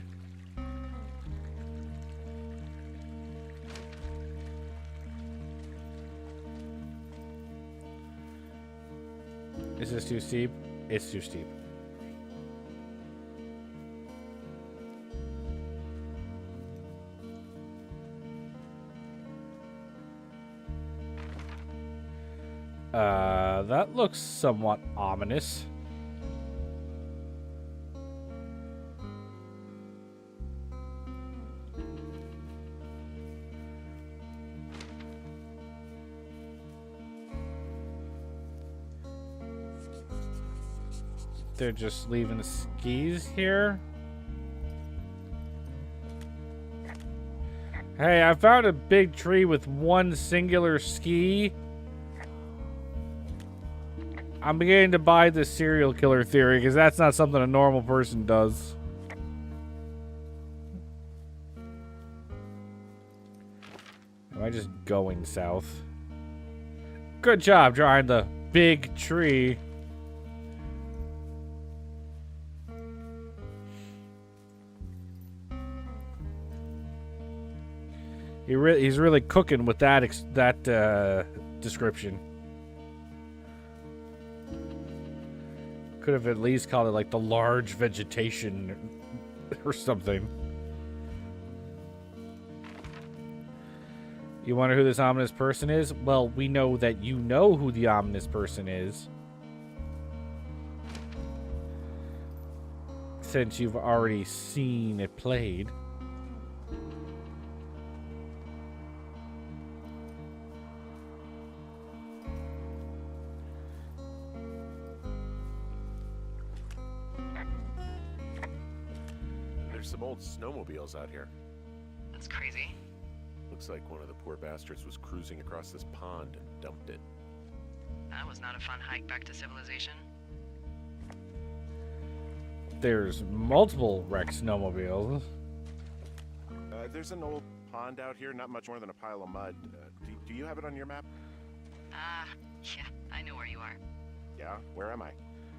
A: Is this too steep? It's too steep. That looks somewhat ominous. They're just leaving the skis here. Hey, I found a big tree with one singular ski. I'm beginning to buy the serial killer theory because that's not something a normal person does. Am I just going south? Good job drawing the big tree. He's really cooking with that description. Could have at least called it like the large vegetation or something. You wonder who this ominous person is? Well, we know that you know who the ominous person is. Since you've already seen it played.
C: There's some old snowmobiles out here.
B: That's crazy.
C: Looks like one of the poor bastards was cruising across this pond and dumped it.
B: That was not a fun hike back to civilization.
A: There's multiple wrecked snowmobiles.
C: There's an old pond out here, not much more than a pile of mud. Do you have it on your map?
B: Yeah, I know where you are.
C: Yeah, where am I?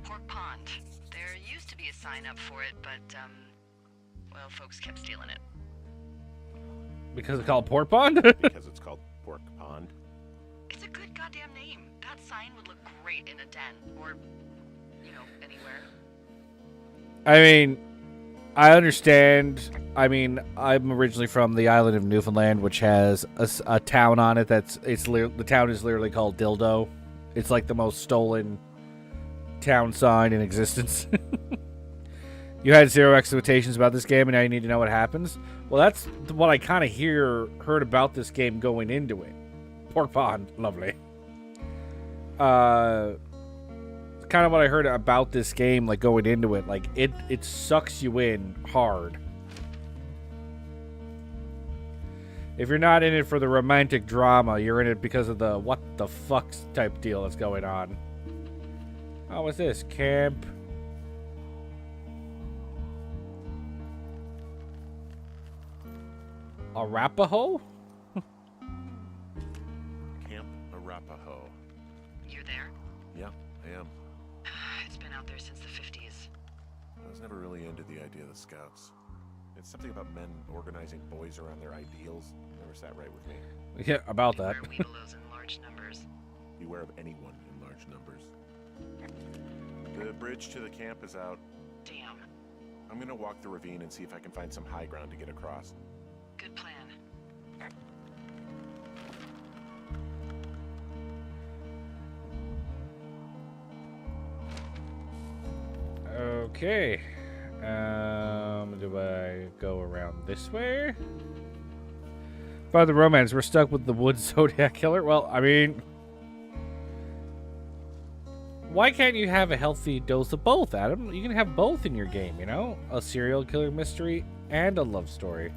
B: Pork Pond. There used to be a sign up for it, but, well, folks kept stealing it.
A: Because it's called Port Pond?
C: Because it's called Pork Pond.
B: It's a good goddamn name. That sign would look great in a den, or, you know, anywhere.
A: I mean, I understand. I mean, I'm originally from the island of Newfoundland, which has a town on it the town is literally called Dildo. It's like the most stolen town sign in existence. You had zero expectations about this game, and now you need to know what happens. Well, that's what I kind of heard about this game going into it. Pork Pond, lovely. Kind of what I heard about this game, like going into it. Like it sucks you in hard. If you're not in it for the romantic drama, you're in it because of the what the fuck type deal that's going on. Oh, what's this? Camp. Arapaho?
C: Camp Arapaho.
B: You're there?
C: Yeah, I am.
B: It's been out there since the 50s.
C: I was never really into the idea of the Scouts. It's something about men organizing boys around their ideals. Never sat right with me.
A: Yeah, about that.
B: Beware weebelows in large numbers.
C: Beware of anyone in large numbers. The bridge to the camp is out.
B: Damn.
C: I'm gonna walk the ravine and see if I can find some high ground to get across.
B: Good plan.
A: Okay. Do I go around this way? By the romance, we're stuck with the wood Zodiac killer. Well, I mean, why can't you have a healthy dose of both, Adam? You can have both in your game, you know? A serial killer mystery and a love story.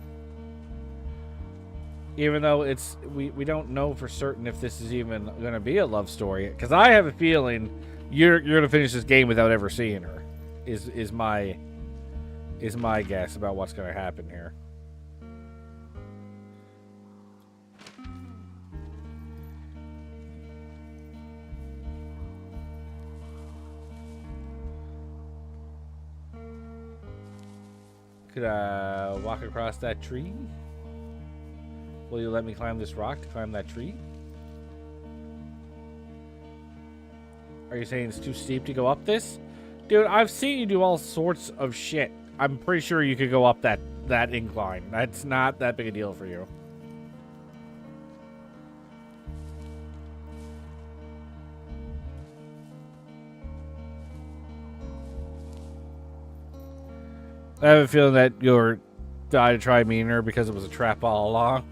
A: Even though we don't know for certain if this is even going to be a love story, because I have a feeling you're going to finish this game without ever seeing her. Is my guess about what's going to happen here. Could I walk across that tree? Will you let me climb this rock to climb that tree? Are you saying it's too steep to go up this? Dude, I've seen you do all sorts of shit. I'm pretty sure you could go up that incline. That's not that big a deal for you. I have a feeling that you're trying to try meaner because it was a trap all along.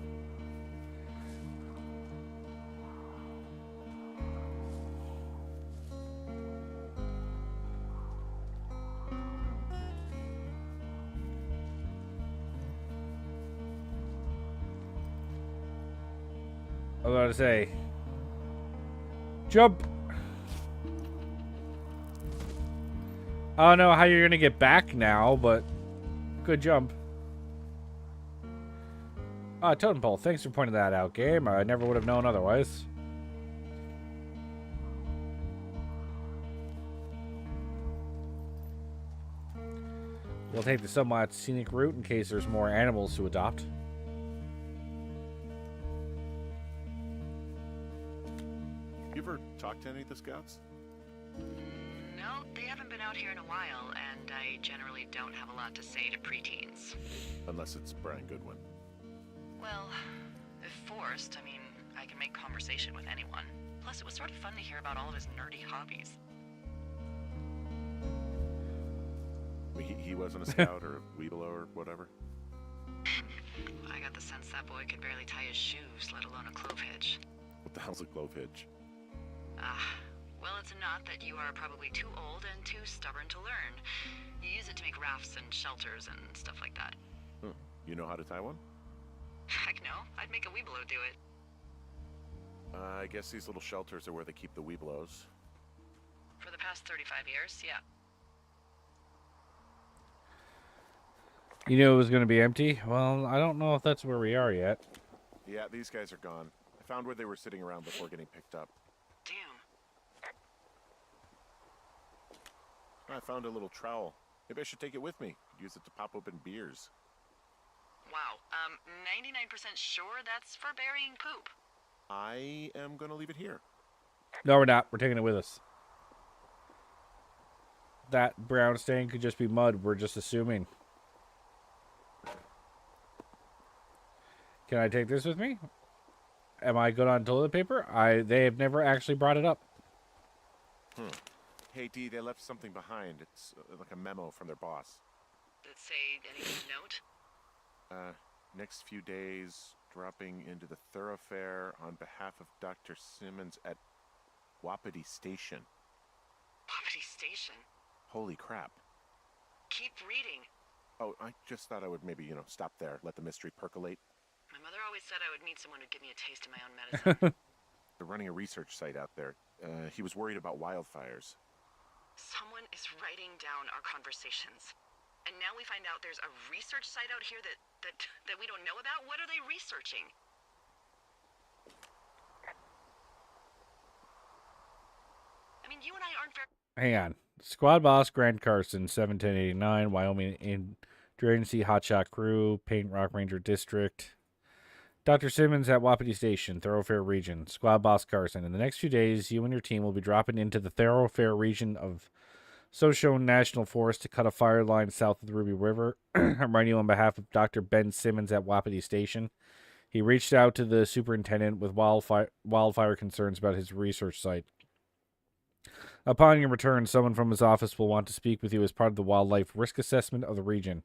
A: I was about to say. Jump! I don't know how you're gonna get back now, but good jump. Totem pole. Thanks for pointing that out, game. I never would have known otherwise. We'll take the somewhat scenic route in case there's more animals to adopt.
C: You ever talked to any of the scouts?
B: No, they haven't been out here in a while, and I generally don't have a lot to say to preteens.
C: Unless it's Brian Goodwin.
B: Well, if forced, I mean, I can make conversation with anyone. Plus, it was sort of fun to hear about all of his nerdy hobbies.
C: He wasn't a scout or a Weeblo or whatever?
B: I got the sense that boy could barely tie his shoes, let alone a clove hitch.
C: What the hell's a clove hitch?
B: Well, it's a knot that you are probably too old and too stubborn to learn. You use it to make rafts and shelters and stuff like that.
C: You know how to tie one?
B: Heck no, I'd make a Weeblo do it.
C: I guess these little shelters are where they keep the Weeblos.
B: For the past 35 years, yeah.
A: You knew it was going to be empty? Well, I don't know if that's where we are yet.
C: Yeah, these guys are gone. I found where they were sitting around before getting picked up.
B: Damn.
C: I found a little trowel. Maybe I should take it with me. Use it to pop open beers.
B: Wow, 99% sure that's for burying poop.
C: I am gonna leave it here.
A: No, we're not. We're taking it with us. That brown stain could just be mud. We're just assuming. Can I take this with me? Am I good on toilet paper? They have never actually brought it up.
C: Hey, D, they left something behind. It's like a memo from their boss.
B: Did it say anything of note?
C: Next few days, dropping into the thoroughfare on behalf of Dr. Simmons at Wapiti Station.
B: Wapiti Station?
C: Holy crap.
B: Keep reading.
C: Oh, I just thought I would maybe, stop there, let the mystery percolate.
B: My mother always said I would meet someone who'd give me a taste of my own medicine.
C: They're running a research site out there. He was worried about wildfires.
B: Someone is writing down our conversations. And now we find out there's a research site out here that we don't know about? What are they researching? I mean, you and I aren't very...
A: Hang on. Squad boss Grant Carson, 71089, Wyoming Interagency Hotshot Crew, Paint Rock Ranger District. Dr. Simmons at Wapiti Station, Thoroughfare Region. Squad boss Carson. In the next few days, you and your team will be dropping into the Thoroughfare Region of Shoshone National Forest to cut a fire line south of the Ruby River. I'm writing you on behalf of Dr. Ben Simmons at Wapiti Station. He reached out to the superintendent with wildfire concerns about his research site. Upon your return, someone from his office will want to speak with you as part of the wildlife risk assessment of the region.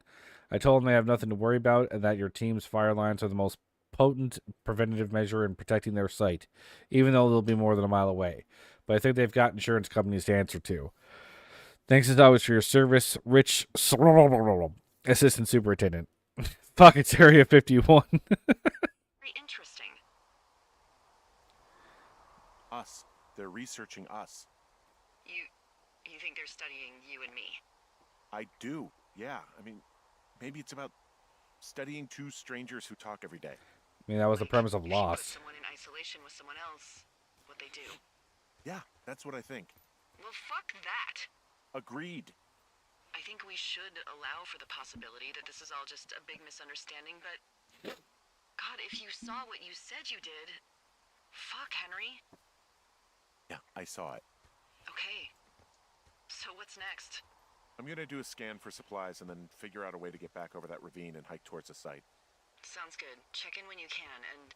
A: I told him they have nothing to worry about and that your team's fire lines are the most potent preventative measure in protecting their site, even though they'll be more than a mile away. But I think they've got insurance companies to answer to. Thanks as always for your service, Rich Assistant Superintendent. Fuck, it's Area 51.
B: Very interesting.
C: Us. They're researching us.
B: You think they're studying you and me?
C: I do, yeah. I mean, maybe it's about studying two strangers who talk every day.
A: I mean, that was the premise of
B: If you
A: Lost.
B: put someone in isolation with someone else, what they do.
C: Yeah, that's what I think.
B: Well, fuck that.
C: Agreed.
B: I think we should allow for the possibility that this is all just a big misunderstanding, but... God, if you saw what you said you did... Fuck, Henry.
C: Yeah, I saw it.
B: Okay. So what's next?
C: I'm gonna do a scan for supplies and then figure out a way to get back over that ravine and hike towards the site.
B: Sounds good. Check in when you can, and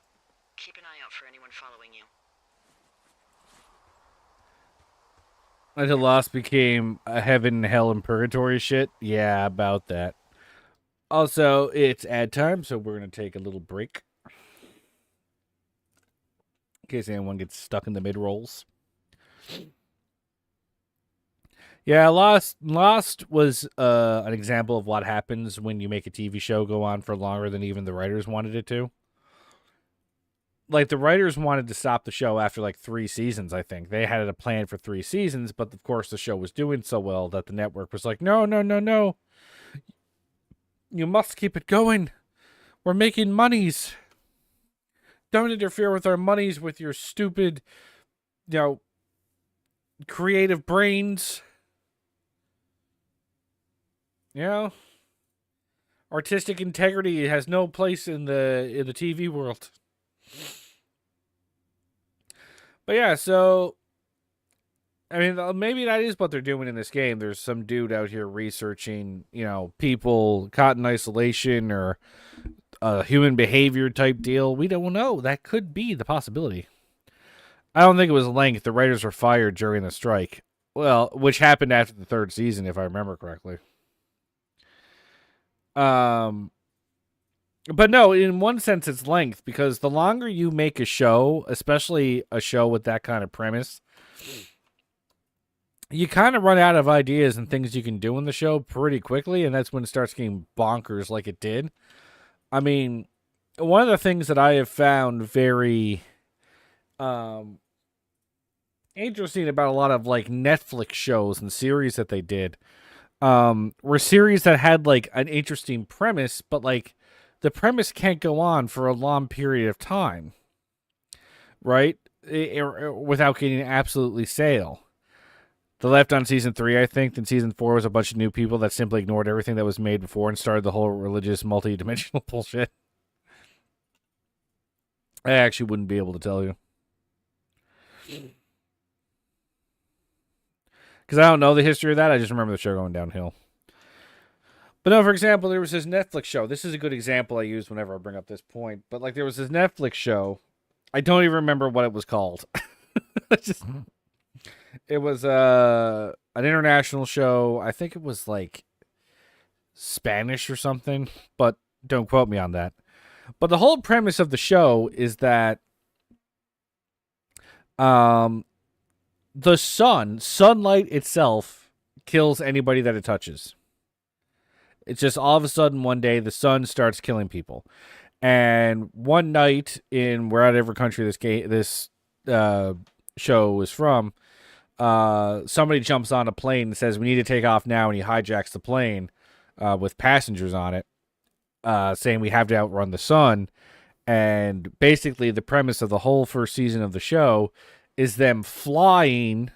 B: keep an eye out for anyone following you.
A: Until Lost became a heaven, hell, and purgatory shit. Yeah, about that. Also, it's ad time, so we're going to take a little break. In case anyone gets stuck in the mid-rolls. Yeah, Lost was an example of what happens when you make a TV show go on for longer than even the writers wanted it to. like the writers wanted to stop the show after like 3 seasons. I think they had a plan for 3 seasons, but of course the show was doing so well that the network was like, no, no, no, no, you must keep it going. We're making monies. Don't interfere with our monies with your stupid, creative brains. Artistic integrity has no place in the TV world. But yeah, so I mean, maybe that is what they're doing in this game. There's some dude out here researching, people caught in isolation or a human behavior type deal. We don't know. That could be the possibility. I don't think it was length. The writers were fired during the strike. Well, which happened after the 3rd season, if I remember correctly. But no, in one sense, it's length, because the longer you make a show, especially a show with that kind of premise, you kind of run out of ideas and things you can do in the show pretty quickly, and that's when it starts getting bonkers like it did. I mean, one of the things that I have found very interesting about a lot of like Netflix shows and series that they did were series that had like an interesting premise, but like the premise can't go on for a long period of time, right? Without getting absolutely stale. The Left on season 3, I think, and season 4 was a bunch of new people that simply ignored everything that was made before and started the whole religious multi-dimensional bullshit. I actually wouldn't be able to tell you. Because I don't know the history of that. I just remember the show going downhill. But no, for example, there was this Netflix show. This is a good example I use whenever I bring up this point. But like, there was this Netflix show. I don't even remember what it was called. It was an international show. I think it was like Spanish or something, but don't quote me on that. But the whole premise of the show is that the sunlight itself kills anybody that it touches. It's just all of a sudden one day the sun starts killing people. And one night in wherever country this show is from, somebody jumps on a plane and says, we need to take off now, and he hijacks the plane with passengers on it, saying we have to outrun the sun. And basically the premise of the whole first season of the show is them flying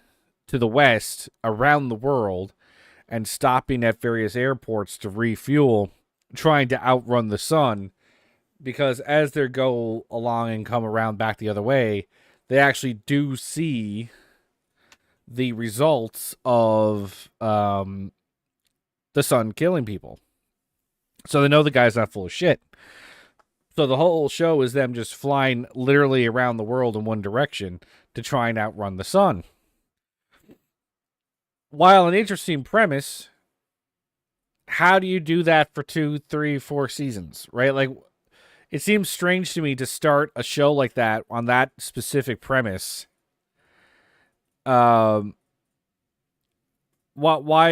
A: to the west around the world and stopping at various airports to refuel, trying to outrun the sun, because as they go along and come around back the other way, they actually do see the results of the sun killing people. So they know the guy's not full of shit. So the whole show is them just flying literally around the world in one direction to try and outrun the sun. While an interesting premise, how do you do that for 2, 3, 4 seasons, right? Like, it seems strange to me to start a show like that on that specific premise. Why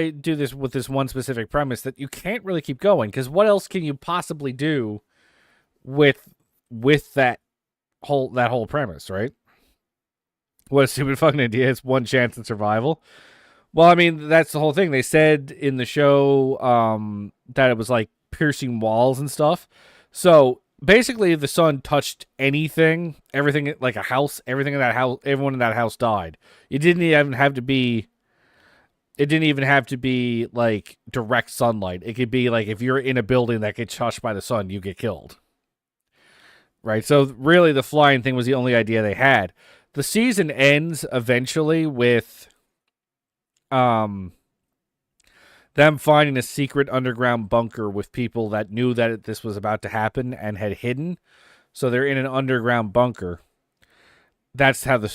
A: do this with this one specific premise that you can't really keep going? Because what else can you possibly do with that whole premise, right? What a stupid fucking idea. It's one chance in survival. Well, I mean, that's the whole thing. They said in the show that it was like piercing walls and stuff. So basically, if the sun touched anything, everything, like a house, everything in that house, everyone in that house died. It didn't even have to be like direct sunlight. It could be like if you're in a building that gets touched by the sun, you get killed. Right? So really, the flying thing was the only idea they had. The season ends eventually with them finding a secret underground bunker with people that knew that this was about to happen and had hidden. So they're in an underground bunker. That's how the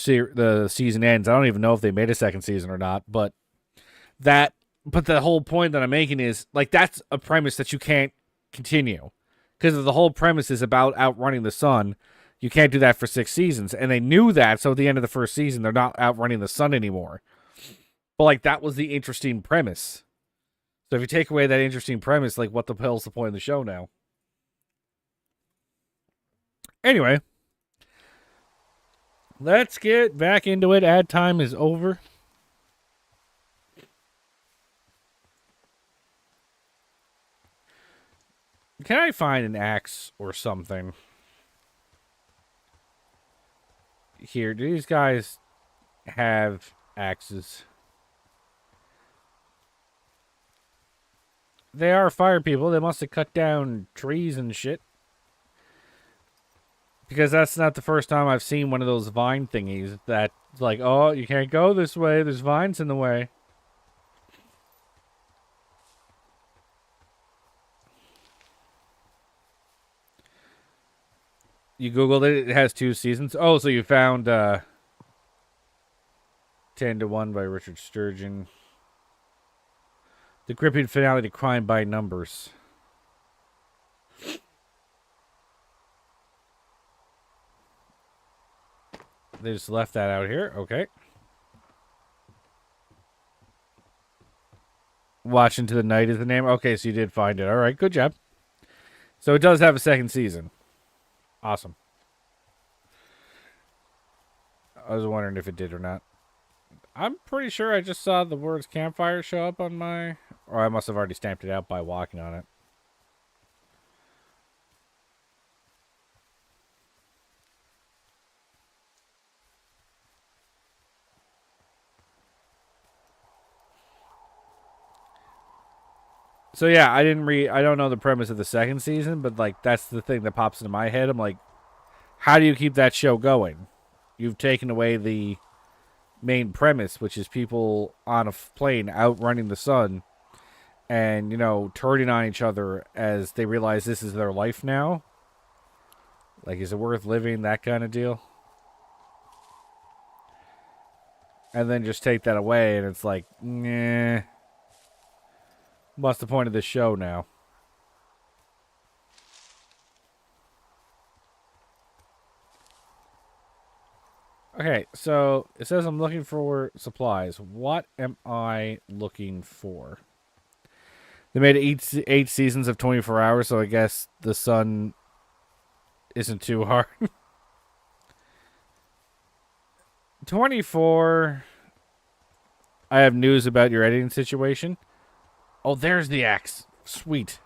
A: season ends. I don't even know if they made a second season or not, but the whole point that I'm making is like, that's a premise that you can't continue, because the whole premise is about outrunning the sun. You can't do that for 6 seasons. And they knew that. So at the end of the first season, they're not outrunning the sun anymore. But like, that was the interesting premise. So if you take away that interesting premise, like, what the hell's the point of the show now? Anyway, Let's get back into it. Ad time is over. Can I find an axe or something? Here, do these guys have axes? They are fire people. They must have cut down trees and shit. Because that's not the first time I've seen one of those vine thingies that's like, oh, you can't go this way. There's vines in the way. You Googled it. It has 2 seasons. Oh, so you found 10 to 1 by Richard Sturgeon. The gripping finale to Crime by Numbers. They just left that out here. Okay. Watch Into the Night is the name. Okay, so you did find it. All right, good job. So it does have a 2nd season. Awesome. I was wondering if it did or not. I'm pretty sure I just saw the words campfire show up on my... Or I must have already stamped it out by walking on it. So yeah, I don't know the premise of the 2nd season, but like that's the thing that pops into my head. I'm like, how do you keep that show going? You've taken away the main premise, which is people on a plane outrunning the sun and, you know, turning on each other as they realize this is their life now. Like, is it worth living? That kind of deal. And then just take that away and it's like, nah. What's the point of this show now? Okay, so it says I'm looking for supplies. What am I looking for? They made 8 seasons of 24 hours, so I guess the sun isn't too hard. 24. I have news about your editing situation. Oh, there's the axe. Sweet.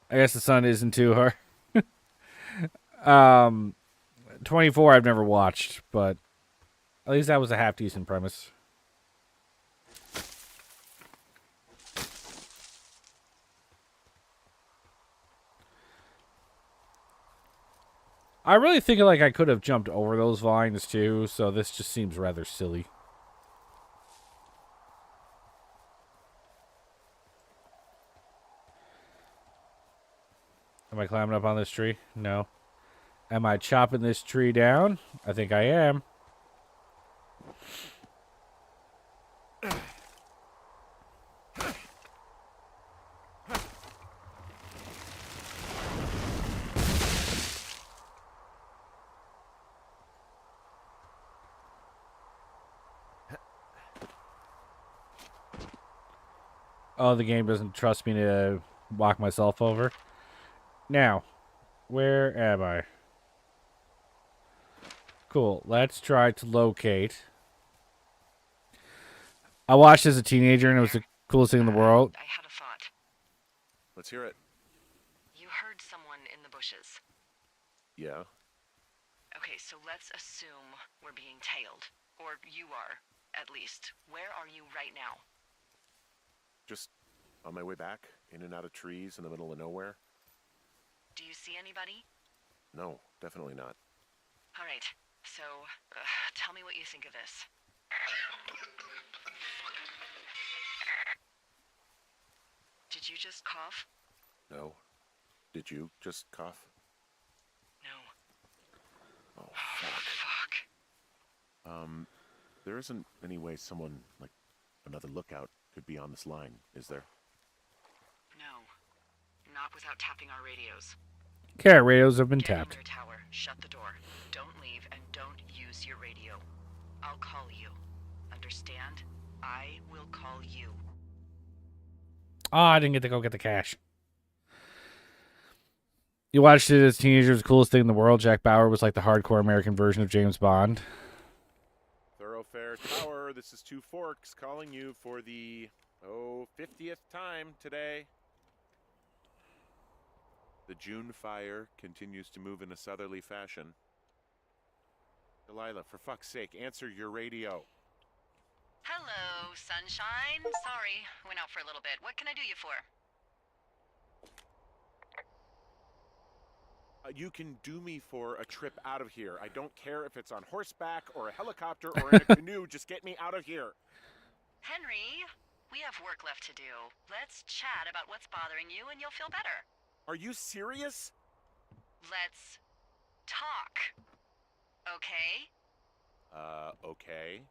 A: I guess the sun isn't too hard. 24 I've never watched, but at least that was a half decent premise. I really think like I could have jumped over those vines too, so this just seems rather silly. Am I climbing up on this tree? No. Am I chopping this tree down? I think I am. Oh, the game doesn't trust me to walk myself over. Now, where am I? Cool. Let's try to locate. I watched as a teenager, and it was the coolest thing in the world.
B: I had a thought.
C: Let's hear it.
B: You heard someone in the bushes.
C: Yeah.
B: Okay, so let's assume we're being tailed. Or you are, at least. Where are you right now?
C: Just on my way back, in and out of trees in the middle of nowhere.
B: Do you see anybody?
C: No, definitely not.
B: All right, so tell me what you think of this. Did you just cough?
C: No. Did you just cough?
B: No.
C: Oh, fuck.
B: Fuck.
C: There isn't any way someone, like, another lookout could be on this line, is there?
B: No. Not without tapping our radios.
A: Okay, radios have been
B: Get
A: tapped.
B: on your tower. Shut the door. Don't leave and don't use your radio. I'll call you. Understand? I will call you.
A: Oh, I didn't get to go get the cash. You watched it as teenagers, the coolest thing in the world. Jack Bauer was like the hardcore American version of James Bond.
C: Thoroughfare Tower, this is Two Forks calling you for the, 50th time today. The June fire continues to move in a southerly fashion. Delilah, for fuck's sake, answer your radio.
B: Hello, sunshine. Sorry, went out for a little bit. What can I do you for?
C: You can do me for a trip out of here. I don't care if it's on horseback or a helicopter or in a canoe. Just get me out of here.
B: Henry, we have work left to do. Let's chat about what's bothering you and you'll feel better.
C: Are you serious?
B: Let's talk. Okay?
C: Okay.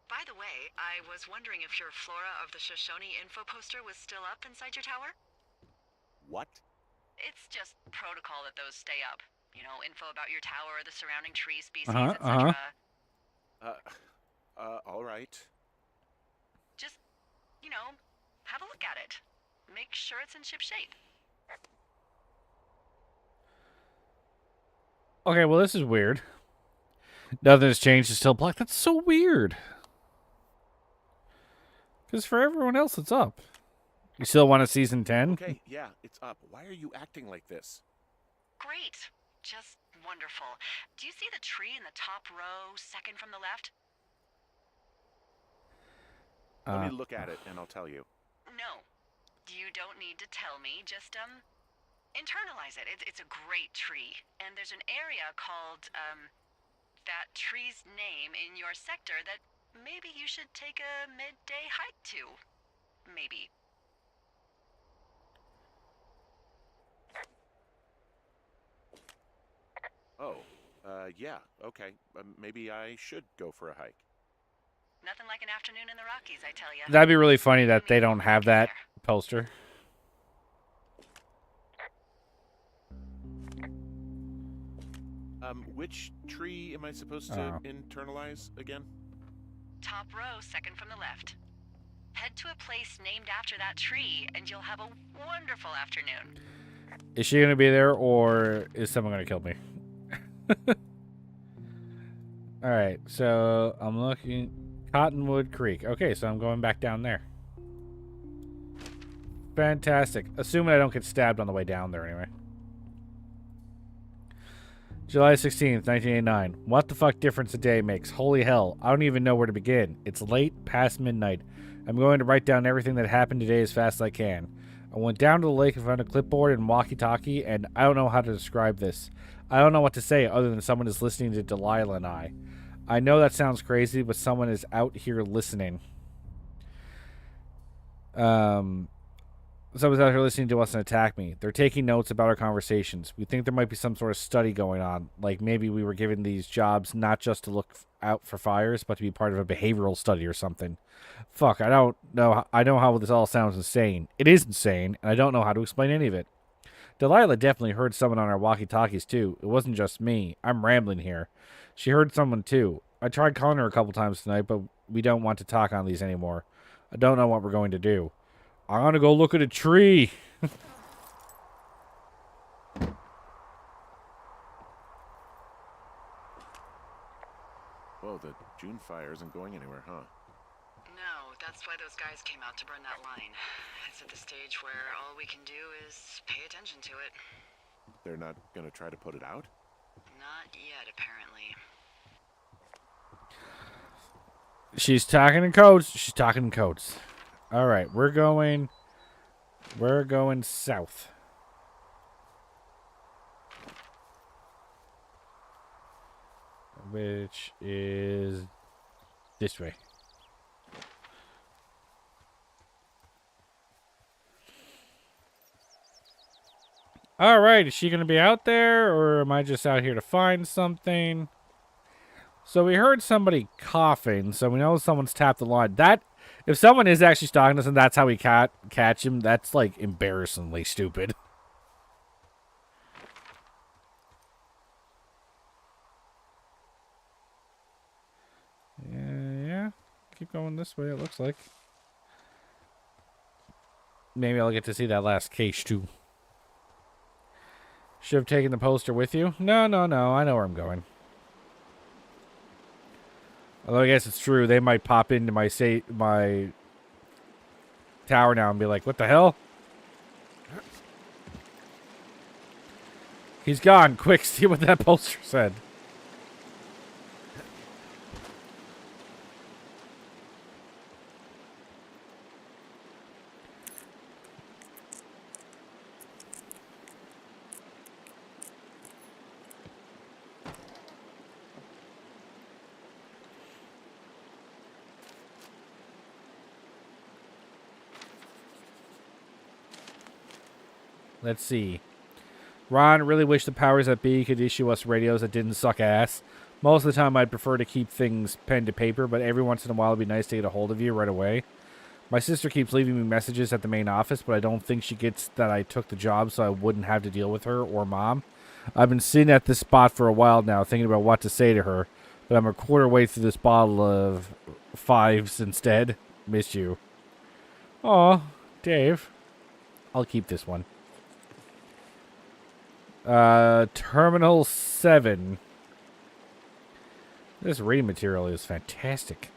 B: By the way, I was wondering if your Flora of the Shoshone info poster was still up inside your tower?
C: What?
B: It's just protocol that those stay up. You know, info about your tower, the surrounding tree species, etc.
C: All right.
B: Just, you know, have a look at it. Make sure it's in ship shape.
A: Okay, well, this is weird. Nothing has changed. It's still black. That's so weird. Because for everyone else, it's up. You still want a season 10?
C: Okay, yeah, it's up. Why are you acting like this?
B: Great. Just wonderful. Do you see the tree in the top row, second from the left?
C: Let me look at it and I'll tell you.
B: No. You don't need to tell me. Just, internalize it. It's a great tree. And there's an area called, that tree's name in your sector that maybe you should take a midday hike to. Maybe.
C: Oh, yeah, okay. Maybe I should go for a hike.
B: Nothing like an afternoon in the Rockies, I tell ya.
A: That'd be really funny that they don't have that poster.
C: Which tree am I supposed to internalize again?
B: Top row, second from the left. Head to a place named after that tree, and you'll have a wonderful afternoon.
A: Is she going to be there, or is someone going to kill me? Alright, so I'm looking... Cottonwood Creek. Okay, so I'm going back down there. Fantastic. Assuming I don't get stabbed on the way down there anyway. July 16th, 1989. What the fuck difference a day makes? Holy hell. I don't even know where to begin. It's late, past midnight. I'm going to write down everything that happened today as fast as I can. I went down to the lake and found a clipboard and walkie-talkie, and I don't know how to describe this. I don't know what to say other than someone is listening to Delilah and I. I know that sounds crazy, but someone is out here listening. Someone's out here listening to us and attack me. They're taking notes about our conversations. We think there might be some sort of study going on. Like maybe we were given these jobs not just to look out for fires, but to be part of a behavioral study or something. Fuck, I don't know. I know how this all sounds insane. It is insane, and I don't know how to explain any of it. Delilah definitely heard someone on our walkie-talkies, too. It wasn't just me. I'm rambling here. She heard someone, too. I tried calling her a couple times tonight, but we don't want to talk on these anymore. I don't know what we're going to do. I'm going to go look at a tree.
C: Whoa, the June fire isn't going anywhere, huh?
B: No, that's why those guys came out to burn that line. It's at the stage where all we can do is pay attention to it.
C: They're not gonna try to put it out?
B: Not yet, apparently.
A: She's talking in codes. She's talking in codes. All right, we're going south. Which is this way. All right, is she going to be out there, or am I just out here to find something? So we heard somebody coughing, so we know someone's tapped the line. That, if someone is actually stalking us and that's how we catch him, that's like embarrassingly stupid. Yeah, keep going this way, it looks like. Maybe I'll get to see that last case, too. Should have taken the poster with you. No, no, no. I know where I'm going. Although I guess it's true. They might pop into my tower now and be like, what the hell? He's gone. Quick, see what that poster said. Let's see. Ron, really wish the powers that be could issue us radios that didn't suck ass. Most of the time, I'd prefer to keep things pen to paper, but every once in a while, it'd be nice to get a hold of you right away. My sister keeps leaving me messages at the main office, but I don't think she gets that I took the job so I wouldn't have to deal with her or Mom. I've been sitting at this spot for a while now, thinking about what to say to her, but I'm a quarter way through this bottle of fives instead. Miss you. Aw, Dave. I'll keep this one. Terminal 7. This reading material is fantastic.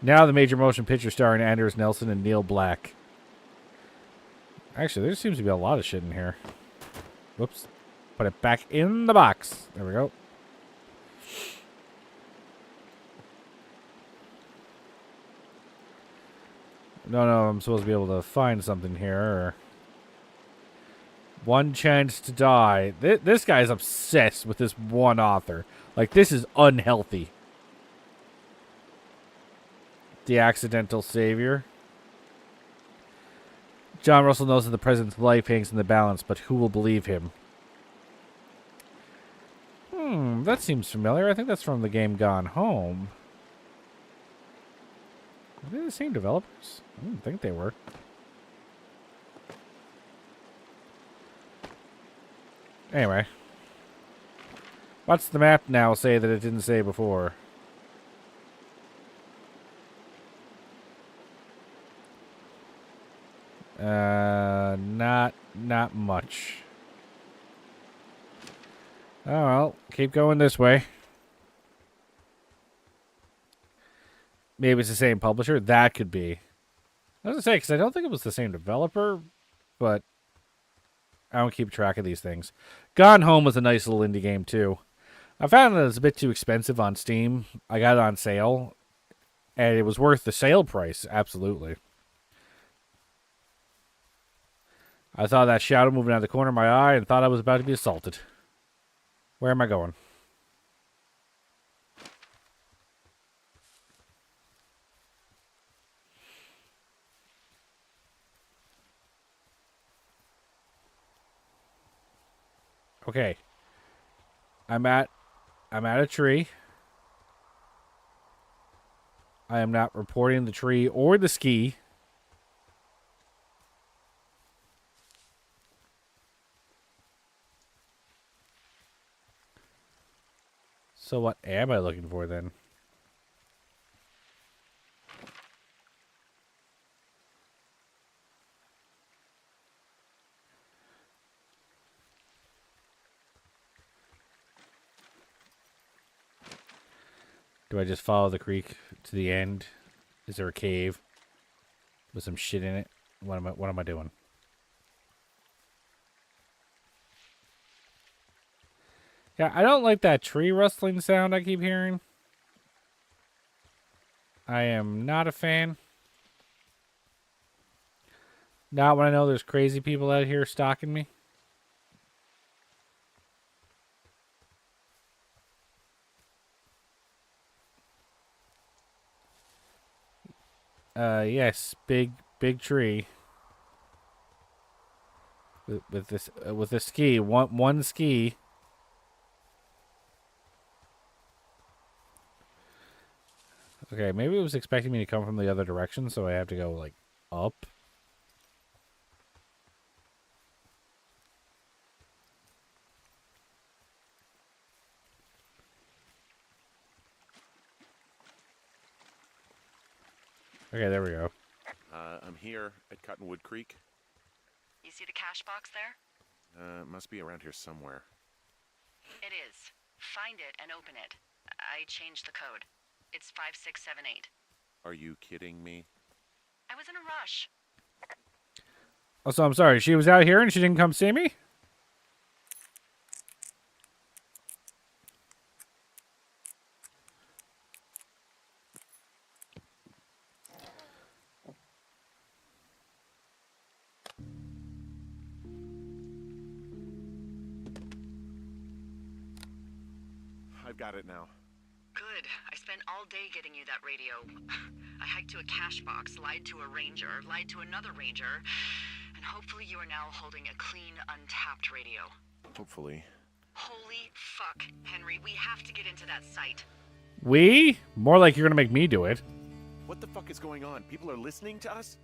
A: Now the major motion picture starring Anders Nelson and Neil Black. Actually, there seems to be a lot of shit in here. Whoops. Put it back in the box. There we go. No, I'm supposed to be able to find something here. Or... One Chance to Die. This guy's obsessed with this one author. Like, this is unhealthy. The Accidental Savior. John Russell knows that the president's life hangs in the balance, but who will believe him? That seems familiar. I think that's from the game Gone Home. Are they the same developers? I didn't think they were. Anyway. What's the map now say that it didn't say before? Not much. Oh, well, keep going this way. Maybe it's the same publisher. That could be. I was going to say, because I don't think it was the same developer, but I don't keep track of these things. Gone Home was a nice little indie game, too. I found that it was a bit too expensive on Steam. I got it on sale, and it was worth the sale price, absolutely. I saw that shadow moving out of the corner of my eye and thought I was about to be assaulted. Where am I going? Okay. I'm at a tree. I am not reporting the tree or the ski. So what am I looking for then? Do I just follow the creek to the end? Is there a cave with some shit in it? What am I doing? Yeah, I don't like that tree rustling sound I keep hearing. I am not a fan. Not when I know there's crazy people out here stalking me. Yes, big tree. With this ski, one ski. Okay, maybe it was expecting me to come from the other direction, so I have to go like up. Okay, there we go.
C: I'm here at Cottonwood Creek.
B: You see the cash box there?
C: It must be around here somewhere.
B: It is. Find it and open it. I changed the code. It's 5678.
C: Are you kidding me?
B: I was in a rush.
A: Oh, so I'm sorry. She was out here and she didn't come see me?
C: I've got it now.
B: Good. I spent all day getting you that radio. I hiked to a cash box, lied to a ranger, lied to another ranger, and hopefully you are now holding a clean, untapped radio.
C: Hopefully.
B: Holy fuck, Henry, we have to get into that site.
A: We? More like you're gonna make me do it.
C: What the fuck is going on? People are listening to us?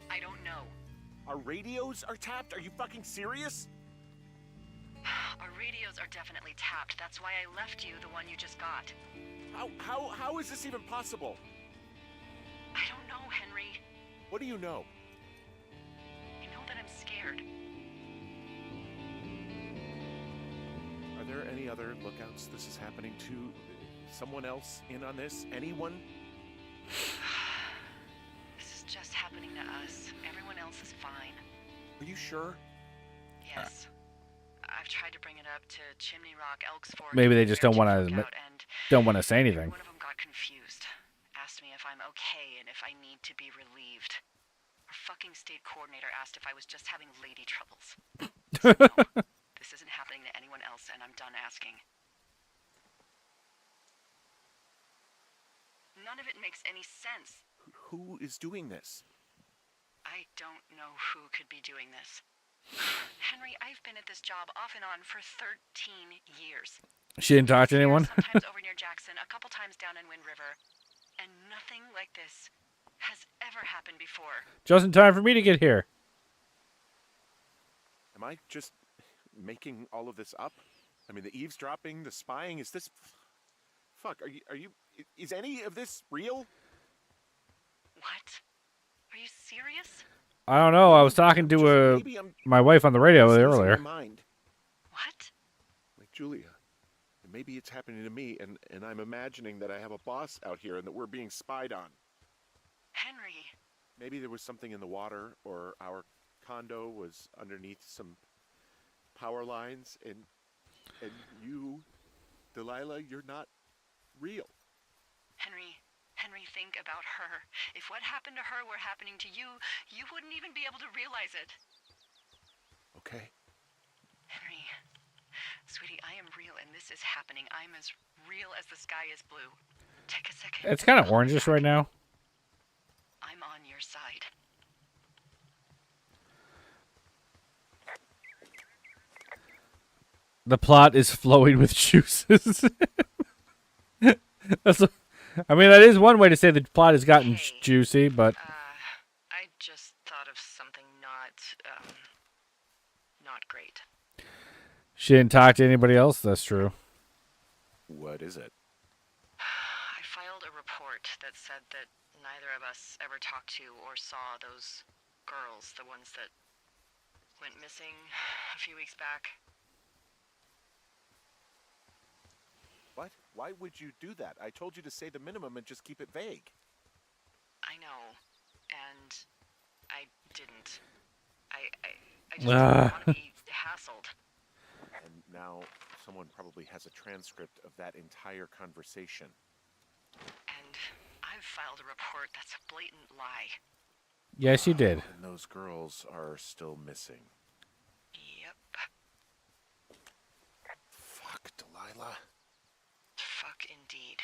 B: I don't know.
C: Our radios are tapped? Are you fucking serious?
B: Our radios are definitely tapped. That's why I left you the one you just got.
C: How is this even possible?
B: I don't know, Henry.
C: What do you know?
B: I know that I'm scared.
C: Are there any other lookouts this is happening to? Someone else in on this? Anyone?
B: This is just happening to us. Everyone else is fine.
C: Are you sure?
B: Yes. I've tried to bring it up to Chimney Rock, Elks Fork.
A: Maybe they just don't want to say anything.
B: One of them got confused. Asked me if I'm okay and if I need to be relieved. Our fucking state coordinator asked if I was just having lady troubles. So, no, this isn't happening to anyone else, and I'm done asking. None of it makes any sense.
C: Who is doing this?
B: I don't know who could be doing this. Henry, I've been at this job off and on for 13 years.
A: She didn't talk to anyone?
B: Sometimes over near Jackson, a couple times down in Wind River. And nothing like this has ever happened before.
A: Just in time for me to get here.
C: Am I just making all of this up? I mean, the eavesdropping, the spying, is this... Fuck, is any of this real?
B: What? Are you serious?
A: I don't know. I was talking to my wife on the radio earlier.
B: What?
C: Like Julia. Maybe it's happening to me, and I'm imagining that I have a boss out here and that we're being spied on.
B: Henry.
C: Maybe there was something in the water, or our condo was underneath some power lines, and you, Delilah, you're not real.
B: Henry, think about her. If what happened to her were happening to you, you wouldn't even be able to realize it.
C: Okay.
B: Henry, sweetie, I am real and this is happening. I'm as real as the sky is blue. Take a second.
A: It's kind of orangish right now.
B: I'm on your side.
A: The plot is flowing with juices. That is one way to say the plot has gotten juicy, but...
B: I just thought of something not great.
A: She didn't talk to anybody else? That's true.
C: What is it?
B: I filed a report that said that neither of us ever talked to or saw those girls, the ones that went missing a few weeks back.
C: What? Why would you do that? I told you to say the minimum and just keep it vague.
B: I know, and I didn't. I just didn't want to be hassled.
C: And now someone probably has a transcript of that entire conversation.
B: And I've filed a report that's a blatant lie.
A: Yes, you did.
C: And those girls are still missing.
B: Yep.
C: Fuck, Delilah.
B: Fuck indeed.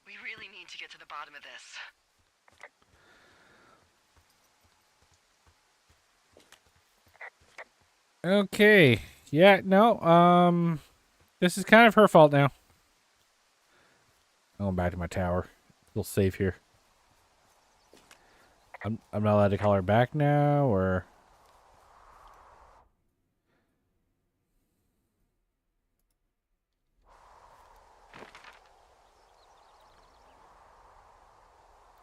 B: We really need to get to the bottom of this.
A: Okay. Yeah, no, this is kind of her fault now. I'm going back to my tower. Feel safe here. I'm not allowed to call her back now, or...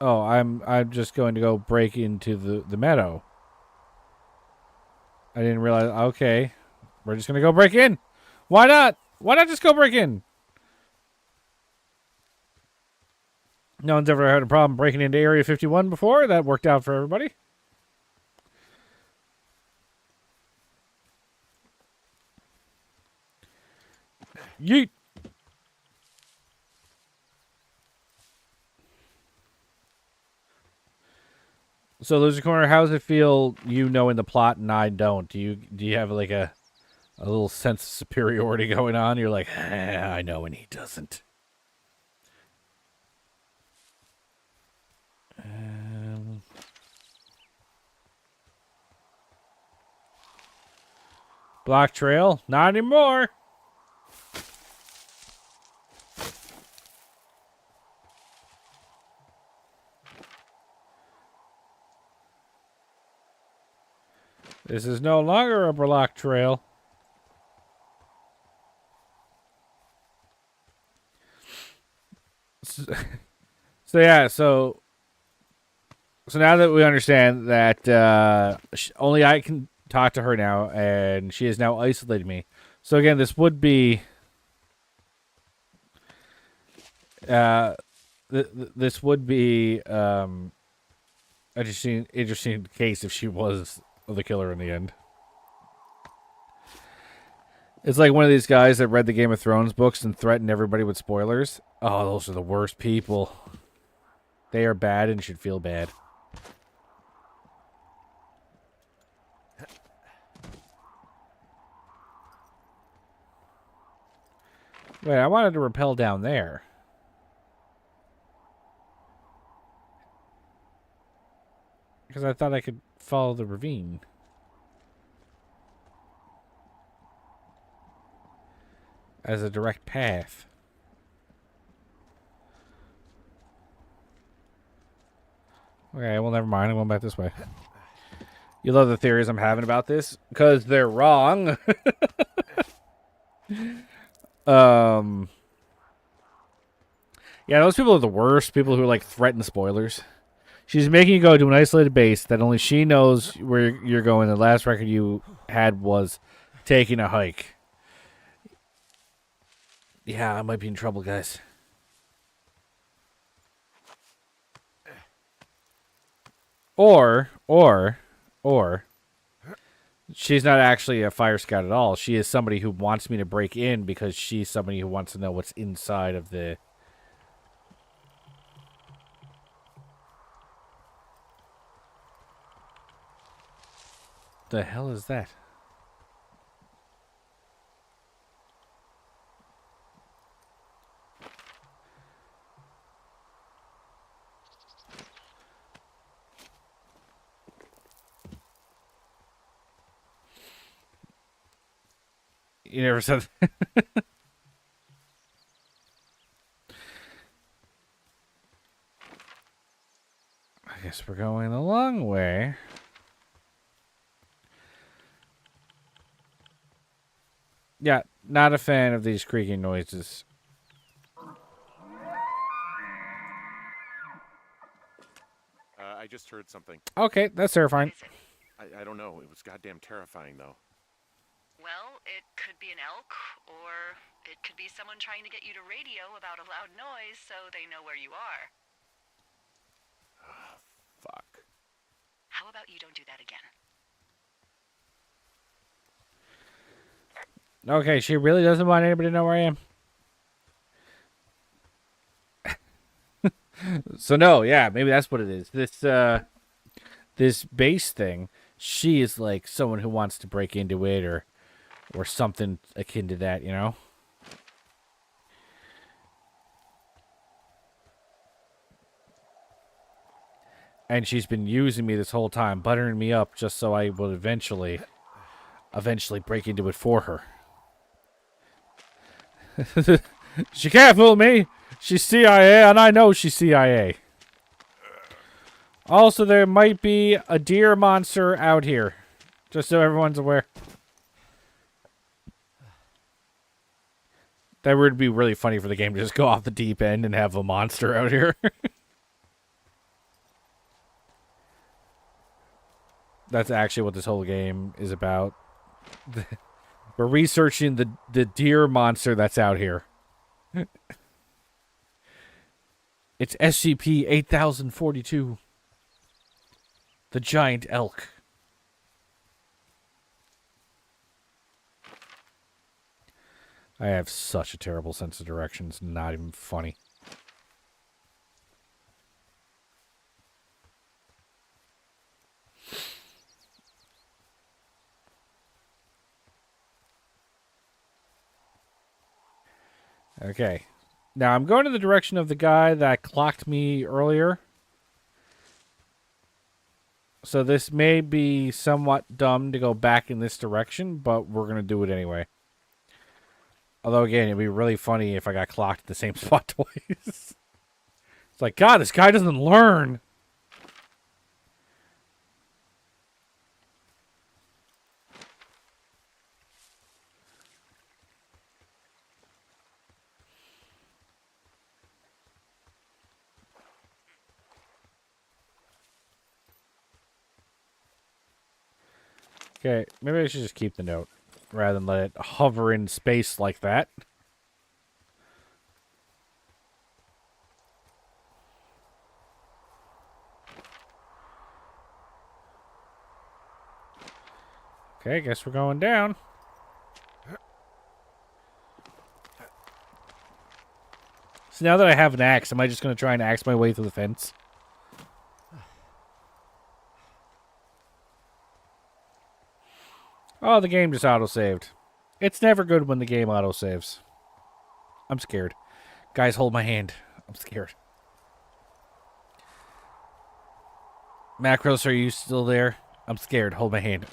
A: Oh, I'm just going to go break into the meadow. I didn't realize. Okay. We're just going to go break in. Why not? Why not just go break in? No one's ever had a problem breaking into Area 51 before. That worked out for everybody. Yeet. So, Loser Corner, how does it feel you knowing the plot and I don't? Do you have like a little sense of superiority going on? You're like, I know and he doesn't. Block trail? Not anymore. This is no longer a block trail. So yeah, so now that we understand that only I can talk to her now, and she has now isolated me. So again, this would be this would be interesting case if she was the killer in the end. It's like one of these guys that read the Game of Thrones books and threatened everybody with spoilers. Oh, those are the worst people. They are bad and should feel bad. Wait, I wanted to rappel down there. Because I thought I could follow the ravine. As a direct path. Okay, well, never mind. I'm going back this way. You love the theories I'm having about this? Because they're wrong. Yeah, those people are the worst. People who, like, threaten spoilers. She's making you go to an isolated base that only she knows where you're going. The last record you had was taking a hike. Yeah, I might be in trouble, guys. Or, she's not actually a fire scout at all. She is somebody who wants me to break in because she's somebody who wants to know what's inside of the... The hell is that? You never said... I guess we're going the long way. Yeah, not a fan of these creaking noises.
C: I just heard something.
A: Okay, that's terrifying.
B: What is it?
C: I don't know. It was goddamn terrifying, though.
B: Well, it could be an elk, or it could be someone trying to get you to radio about a loud noise so they know where you are.
C: Fuck.
B: How about you don't do that again?
A: Okay, she really doesn't want anybody to know where I am. So no, yeah, maybe that's what it is. This base thing, she is like someone who wants to break into it or something akin to that, you know? And she's been using me this whole time, buttering me up just so I will eventually break into it for her. She can't fool me. She's CIA, and I know she's CIA. Also, there might be a deer monster out here. Just so everyone's aware. That would be really funny for the game to just go off the deep end and have a monster out here. That's actually what this whole game is about. We're researching the deer monster that's out here. It's SCP-8042. The giant elk. I have such a terrible sense of direction. It's not even funny. Okay. Now I'm going in the direction of the guy that clocked me earlier. So this may be somewhat dumb to go back in this direction, but we're going to do it anyway. Although, again, it'd be really funny if I got clocked at the same spot twice. It's like, God, this guy doesn't learn. Okay, maybe I should just keep the note rather than let it hover in space like that. Okay, guess we're going down. So now that I have an axe, am I just going to try and axe my way through the fence? Oh, the game just auto-saved. It's never good when the game auto-saves. I'm scared. Guys, hold my hand. I'm scared. Macros, are you still there? I'm scared. Hold my hand.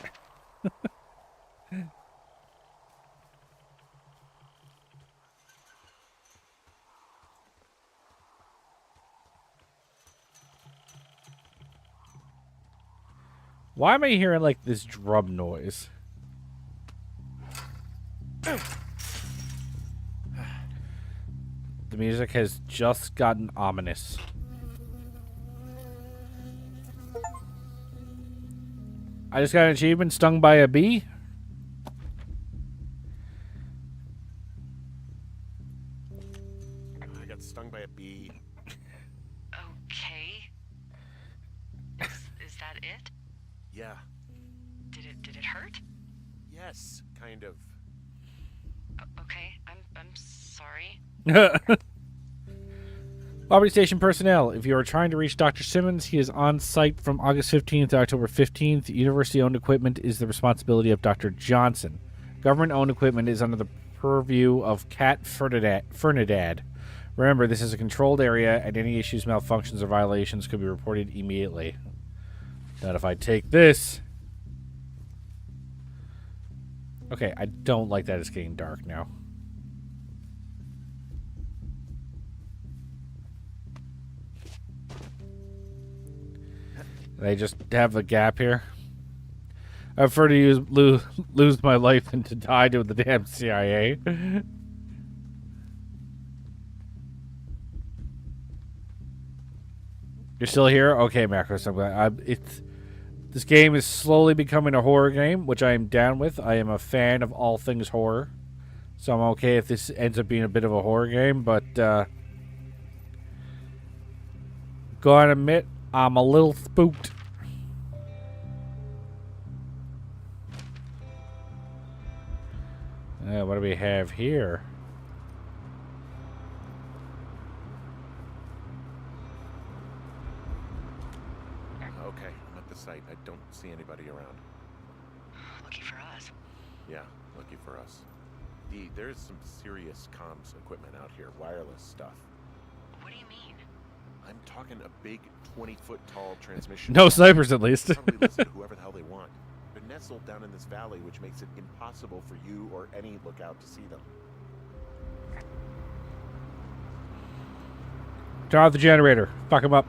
A: Why am I hearing, like, this drum noise? The music has just gotten ominous. I just got an achievement, stung by a bee.
C: I got stung by a bee.
B: Okay. Is that it?
C: Yeah.
B: Did it hurt?
C: Yes, kind of.
B: Okay, I'm sorry.
A: Aubrey Station personnel, if you are trying to reach Dr. Simmons, he is on site from August 15th to October 15th. University-owned equipment is the responsibility of Dr. Johnson. Government-owned equipment is under the purview of Cat Fernandad. Remember, this is a controlled area, and any issues, malfunctions, or violations could be reported immediately. Now, if I take this... Okay, I don't like that it's getting dark now. They just have a gap here. I prefer to lose my life than to die to the damn CIA. You're still here? Okay, Macros. I'm glad. This game is slowly becoming a horror game, which I am down with. I am a fan of all things horror. So I'm okay if this ends up being a bit of a horror game, but gotta admit, I'm a little spooked. What do we have here?
C: Okay, I'm at the site. I don't see anybody around.
B: Lucky for us.
C: Yeah, lucky for us. There's some serious comms equipment out here, wireless stuff.
B: What do you mean?
C: I'm talking a big 20-foot tall transmission.
A: No snipers, at least.
C: Probably listen to whoever the hell they want. They're nestled down in this valley, which makes it impossible for you or any lookout to see them.
A: Turn off the generator. Fuck him up.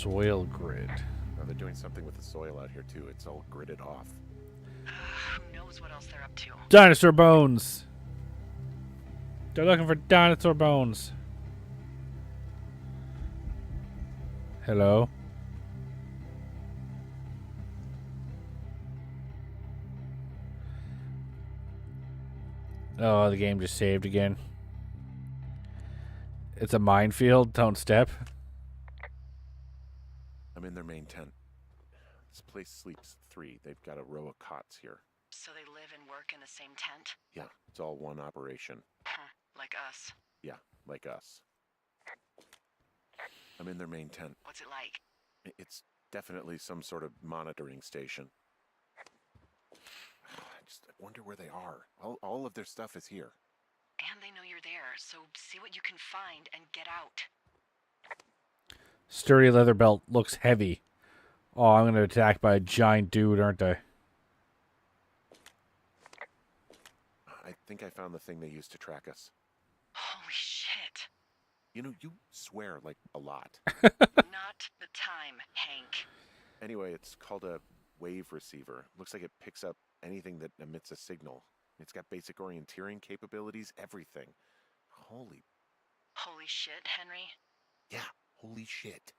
A: soil grid.
C: Oh, they're doing something with the soil out here, too. It's all gridded off.
B: Who knows what else they're up to?
A: Dinosaur bones! They're looking for dinosaur bones. Hello? Oh, the game just saved again. It's a minefield. Don't step.
C: I'm in their main tent. This place sleeps 3. They've got a row of cots here.
B: So they live and work in the same tent?
C: Yeah, it's all one operation.
B: Huh, like us.
C: Yeah, like us. I'm in their main tent.
B: What's it like?
C: It's definitely some sort of monitoring station. I wonder where they are. All of their stuff is here.
B: And they know you're there, so see what you can find and get out.
A: Sturdy leather belt looks heavy. Oh, I'm going to attack by a giant dude, aren't I?
C: I think I found the thing they used to track us.
B: Holy shit.
C: You know, you swear like a lot.
B: Not the time, Hank.
C: Anyway, it's called a wave receiver. Looks like it picks up anything that emits a signal. It's got basic orienteering capabilities, everything. Holy
B: shit, Henry.
C: Yeah, holy shit.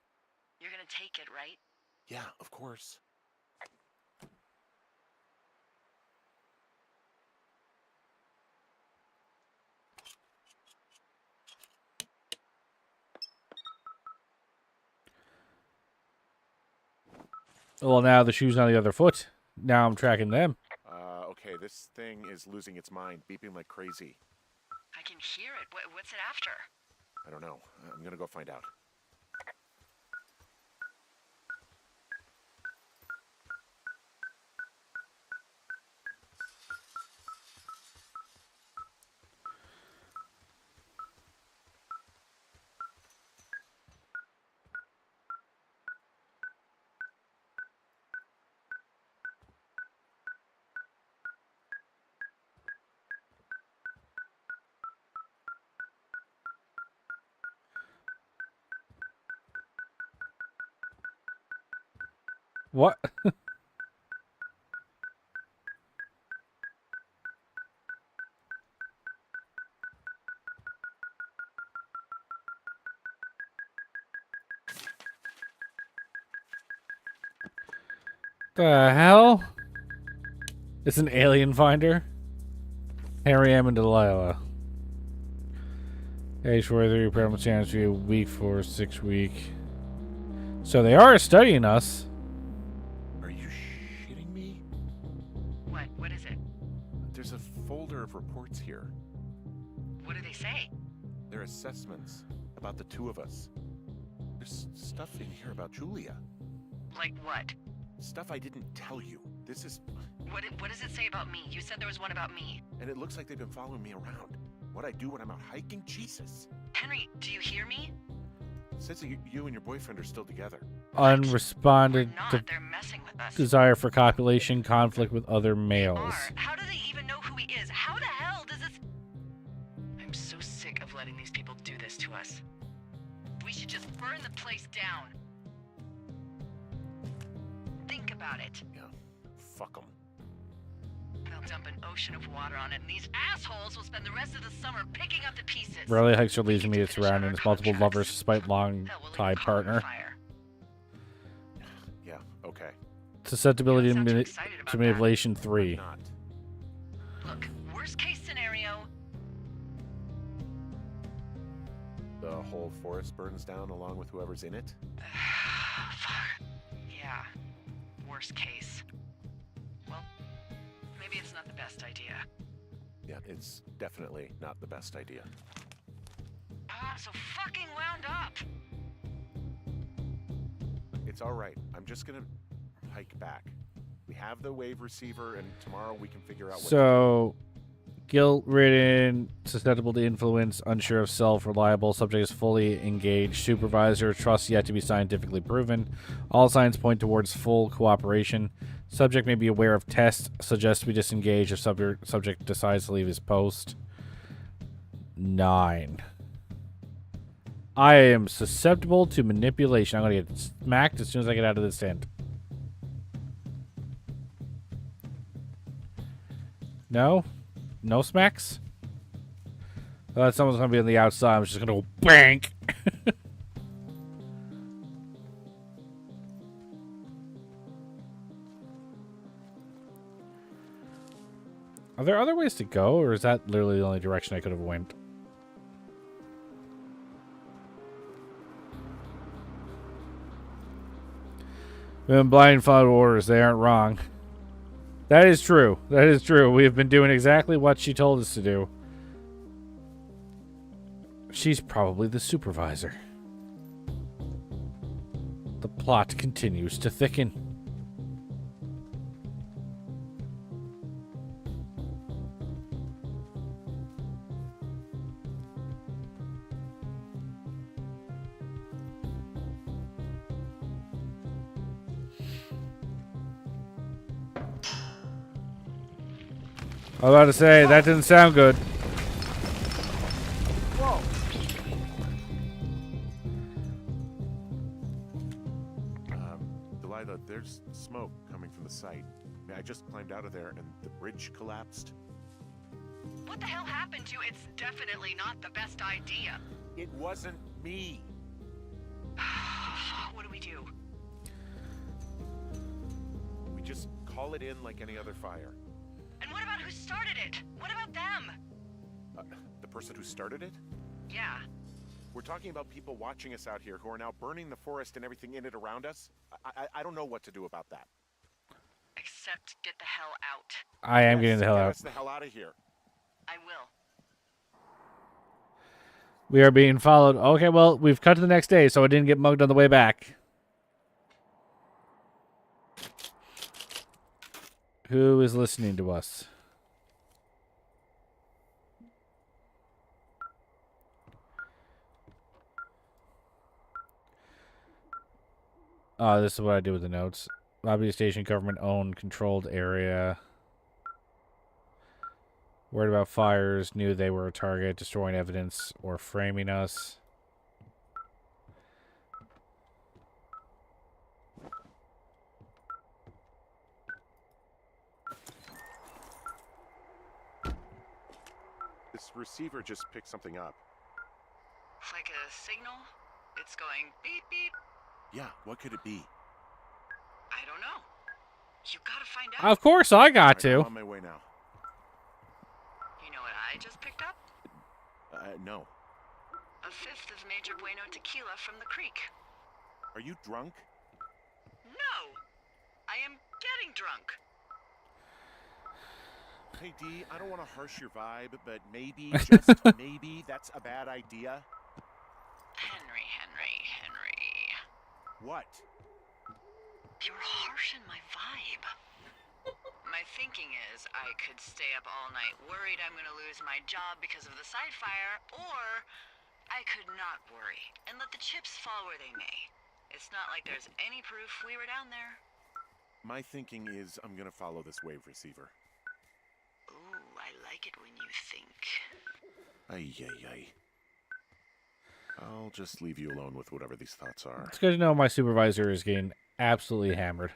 B: You're gonna take it, right?
C: Yeah, of course.
A: Well, now the shoe's on the other foot. Now I'm tracking them.
C: Okay, this thing is losing its mind, beeping like crazy.
B: I can hear it. What's it after?
C: I don't know. I'm gonna go find out.
A: What? The hell? It's an alien finder? Harry M. and Delilah. H43 permanent chance to be a week for 6 week. So they are studying us.
C: Are you shitting me?
B: What is it?
C: There's a folder of reports here.
B: What do they say?
C: They're assessments about the 2 of us. There's stuff in here about Julia.
B: Like what?
C: Stuff I didn't tell you. This is...
B: What does it say about me? You said there was one about me.
C: And it looks like they've been following me around. What I do when I'm out hiking? Jesus.
B: Henry, do you hear me?
C: It says that you and your boyfriend are still together.
A: Unresponded
B: We're not.
A: to
B: They're messing with us.
A: desire for copulation, conflict with other
B: They
A: males.
B: are. How do they even know who he is? How the hell does this... I'm so sick of letting these people do this to us. We should just burn the place down. Think about it.
C: Yeah, fuck them.
B: They'll dump an ocean of water on it, and these assholes will spend the rest of the summer picking up the pieces.
A: Rarely hikes or leaves
B: We get to
A: immediate
B: finish out
A: surroundings,
B: our
A: multiple
B: contracts.
A: lovers despite long
B: Hell, we'll leave
A: tie
B: Paul on
A: partner.
B: fire.
C: Yeah, okay.
A: Susceptibility
B: You
A: to
B: don't sound too excited about
A: to manipulation 3.
C: Not.
B: Look, worst case scenario,
C: The whole forest burns down along with whoever's in it?
B: fuck. Yeah, worst case. Well, maybe it's not the best idea.
C: Yeah, it's definitely not the best idea.
B: I'm so fucking wound up.
C: It's all right. I'm just gonna hike back. We have the wave receiver, and tomorrow we can figure out what
A: So, guilt-ridden, susceptible to influence, unsure of self, reliable, subject is fully engaged, supervisor, trust yet to be scientifically proven. All signs point towards full cooperation. Subject may be aware of tests, suggests we disengage if subject decides to leave his post. 9. I am susceptible to manipulation. I'm going to get smacked as soon as I get out of this tent. No? No smacks? I thought someone's going to be on the outside. I'm just going to go bank. Are there other ways to go, or is that literally the only direction I could have went? We've been blind followed orders. They aren't wrong. That is true. That is true. We have been doing exactly what she told us to do. She's probably the supervisor. The plot continues to thicken. I was about to say, that didn't sound good.
C: Whoa! Delilah, there's smoke coming from the site. I just climbed out of there and the bridge collapsed.
B: What the hell happened to you? It's definitely not the best idea.
C: It wasn't me.
B: What do we do?
C: We just call it in like any other fire.
B: And what about who started it? What about them?
C: The person who started it?
B: Yeah.
C: We're talking about people watching us out here who are now burning the forest and everything in it around us. I don't know what to do about that.
B: Except get the hell out.
A: I am getting the hell
C: Get
A: out.
C: us the hell out of here.
B: I will.
A: We are being followed. Okay, well, we've cut to the next day, so I didn't get mugged on the way back. Who is listening to us? Oh, this is what I do with the notes. Lobby station, government-owned, controlled area. Worried about fires, knew they were a target, destroying evidence, or framing us.
C: This receiver just picked something up.
B: Like a signal? It's going beep beep.
C: Yeah, what could it be?
B: I don't know. You gotta find out.
A: Of course, I got
C: I'm
A: to.
C: on my way now.
B: You know what I just picked up?
C: No.
B: A fifth of Major Bueno tequila from the creek.
C: Are you drunk?
B: No! I am getting drunk.
C: Hey, D, I don't want to harsh your vibe, but maybe, just maybe, that's a bad idea.
B: Henry.
C: What?
B: You're harshing my vibe. My thinking is I could stay up all night worried I'm gonna lose my job because of the side fire, or I could not worry and let the chips fall where they may. It's not like there's any proof we were down there.
C: My thinking is I'm gonna follow this wave receiver.
B: Ooh, I like it when you think.
C: Ay. I'll just leave you alone with whatever these thoughts are.
A: It's good to know my supervisor is getting absolutely hammered.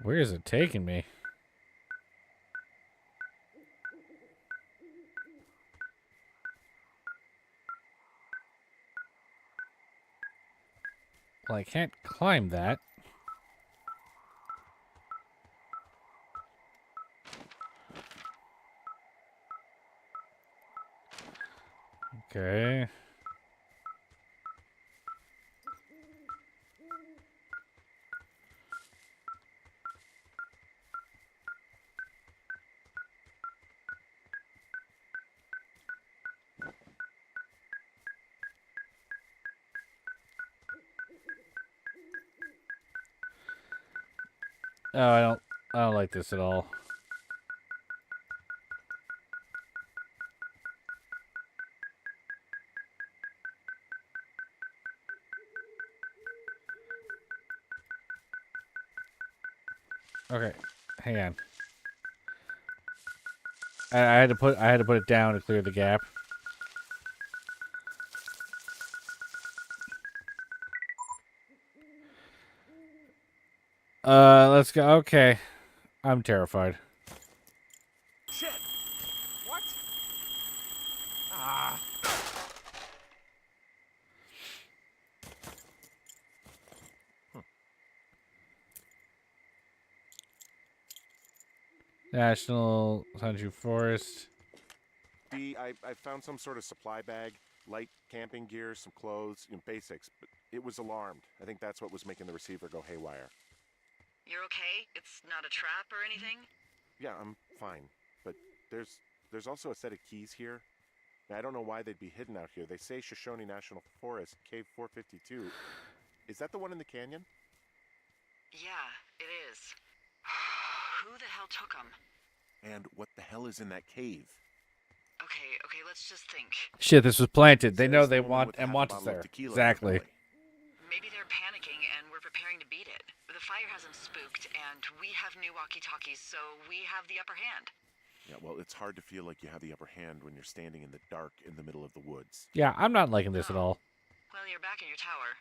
A: Where is it taking me? Well, I can't climb that. Okay. Oh, I don't like this at all. Okay, hang on. I had to put it down to clear the gap. Let's go. Okay, I'm terrified.
C: Shit! What? Ah!
A: National Century Forest.
C: I found some sort of supply bag, light camping gear, some clothes, basics, but it was alarmed. I think that's what was making the receiver go haywire.
B: You're okay? It's not a trap or anything?
C: Yeah, I'm fine, but there's also a set of keys here. Now, I don't know why they'd be hidden out here. They say Shoshone National Forest, Cave 452. Is that the one in the canyon?
B: Yeah, it is. Who the hell took them?
C: And what the hell is in that cave?
B: Okay, let's just think.
A: Shit, this was planted. They
C: Says
A: know
C: the
A: they
C: woman
A: want
C: with
A: and
C: half a
A: want us
C: bottle of
A: there.
C: tequila in her
A: Exactly.
C: belly.
B: Maybe they're panicking and we're preparing to beat it. The fire has them spooked and we have new walkie-talkies, so we have the upper hand.
C: Yeah, well, it's hard to feel like you have the upper hand when you're standing in the dark in the middle of the woods.
A: Yeah, I'm not liking this at all.
B: Well, you're back in your tower.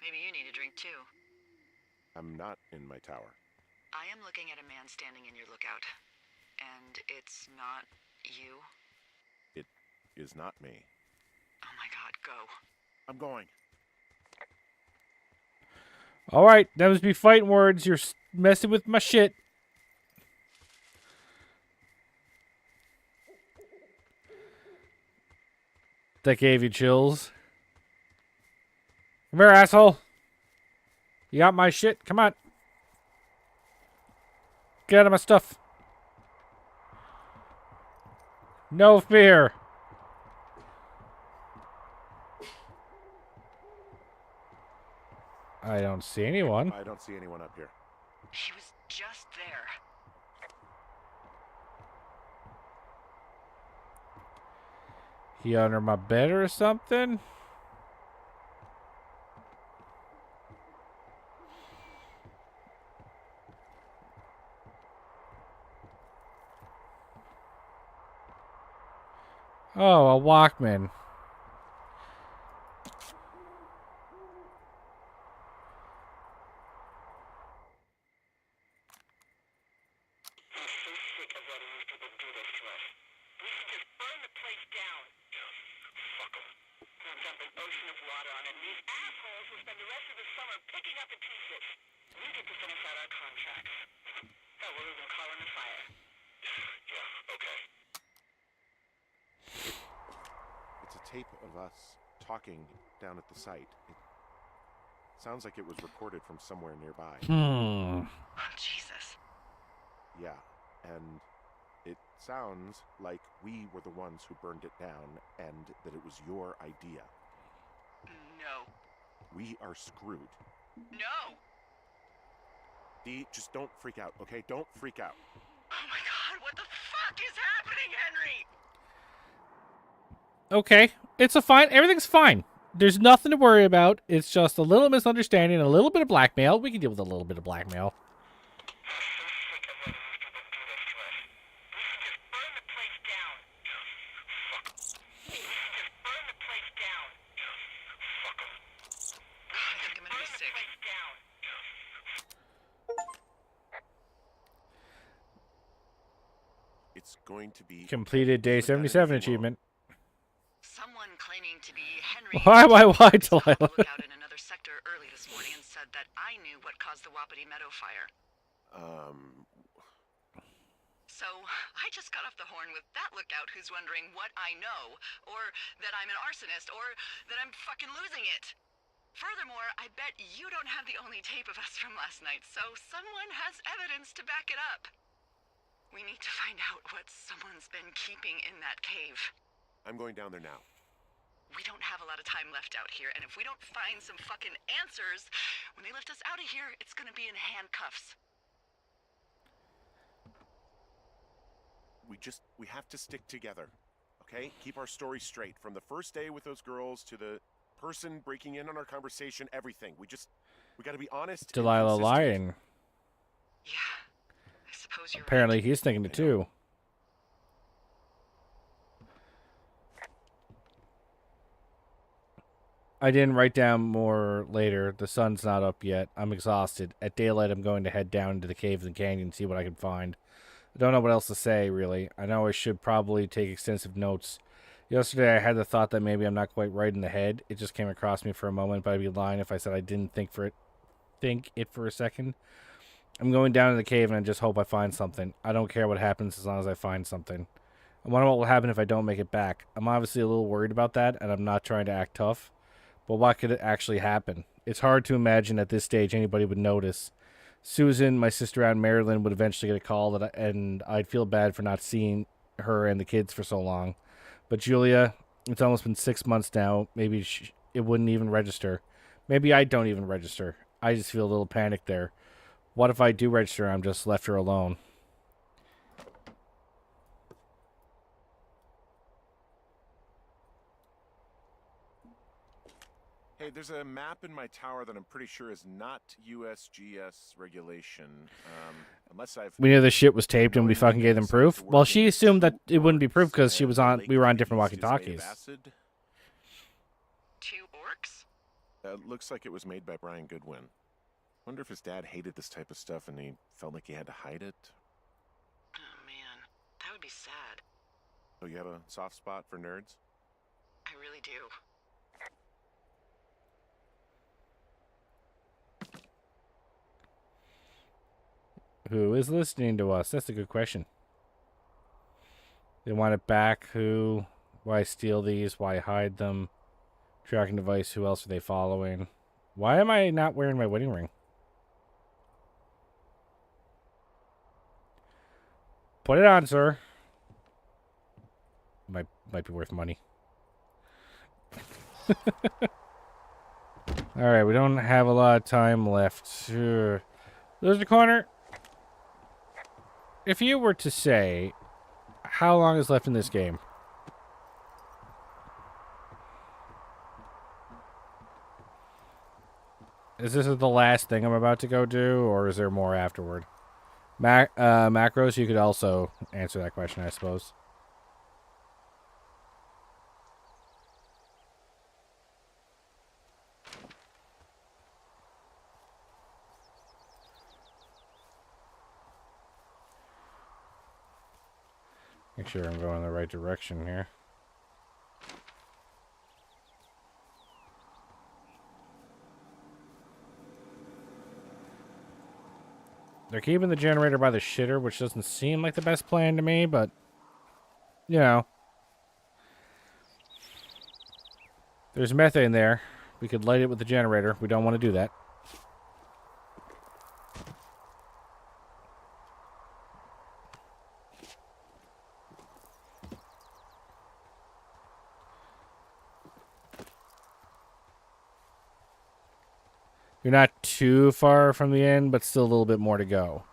B: Maybe you need a drink too.
C: I'm not in my tower.
B: I am looking at a man standing in your lookout. And it's not you?
C: It is not me.
B: Oh my god, go.
C: I'm going.
A: All right, that was me fighting words. You're messing with my shit. That gave you chills. Come here, asshole. You got my shit? Come on. Get out of my stuff. No fear. I don't see anyone.
C: I don't see anyone up here.
B: He was just there.
A: He under my bed or something? Oh, a Walkman.
C: It's a tape of us talking down at the site. It sounds like it was recorded from somewhere nearby.
A: Hmm.
B: Oh, Jesus.
C: Yeah, and it sounds like we were the ones who burned it down and that it was your idea.
B: No.
C: We are screwed.
B: No!
C: Dee, just don't freak out, okay? Don't freak out.
B: Oh my god, what the fuck is happening, Henry?
A: Okay, it's a fine. Everything's fine. There's nothing to worry about. It's just a little misunderstanding, a little bit of blackmail. We can deal with a little bit of blackmail.
C: It's going to be
A: Completed day
C: Put that in
A: 77
C: the
A: achievement.
B: Someone claiming to be Henry
A: Why,
B: was
A: Delilah?
B: on the lookout in another sector early this morning and said that I knew what caused the Wapiti Meadow fire. So I just got off the horn with that lookout who's wondering what I know, or that I'm an arsonist, or that I'm fucking losing it. Furthermore, I bet you don't have the only tape of us from last night, so someone has evidence to back it up. We need to find out what someone's been keeping in that cave.
C: I'm going down there now.
B: We don't have a lot of time left out here, and if we don't find some fucking answers, when they lift us out of here, it's gonna be in handcuffs.
C: we have to stick together. Okay? Keep our story straight. From the first day with those girls to the person breaking in on our conversation, everything. We got to be honest. And
A: Delilah
C: consistent.
A: lying.
B: Yeah, I suppose you're
A: Apparently
B: right.
A: he's thinking it too. I didn't write down more later. The sun's not up yet. I'm exhausted. At daylight, I'm going to head down into the caves and canyon and see what I can find. I don't know what else to say, really. I know I should probably take extensive notes. Yesterday, I had the thought that maybe I'm not quite right in the head. It just came across me for a moment, but I'd be lying if I said I didn't think it for a second. I'm going down to the cave and I just hope I find something. I don't care what happens as long as I find something. I wonder what will happen if I don't make it back. I'm obviously a little worried about that, and I'm not trying to act tough. But what could actually happen? It's hard to imagine at this stage anybody would notice. Susan, my sister out in Maryland, would eventually get a call, and I'd feel bad for not seeing her and the kids for so long. But Julia, it's almost been 6 months now. Maybe it wouldn't even register. Maybe I don't even register. I just feel a little panicked there. What if I do register and I'm just left her alone?
C: Hey, there's a map in my tower that I'm pretty sure is not USGS regulation. Unless I've...
A: We knew the shit was taped and we fucking gave them proof. Well, she assumed that it wouldn't be proof because we were on different walkie-talkies.
B: 2 orcs?
C: Looks like it was made by Brian Goodwin. Wonder if his dad hated this type of stuff and he felt like he had to hide it.
B: Oh man, that would be sad.
C: So you have a soft spot for nerds?
B: I really do.
A: Who is listening to us? That's a good question. They want it back. Who? Why steal these? Why hide them? Tracking device. Who else are they following? Why am I not wearing my wedding ring? Put it on, sir. Might be worth money. Alright, we don't have a lot of time left. There's the corner. If you were to say, how long is left in this game? Is this the last thing I'm about to go do, or is there more afterward? Macros, you could also answer that question, I suppose. Make sure I'm going in the right direction here. They're keeping the generator by the shitter, which doesn't seem like the best plan to me, but, you know. There's methane there. We could light it with the generator. We don't want to do that. You're not too far from the end, but still a little bit more to go.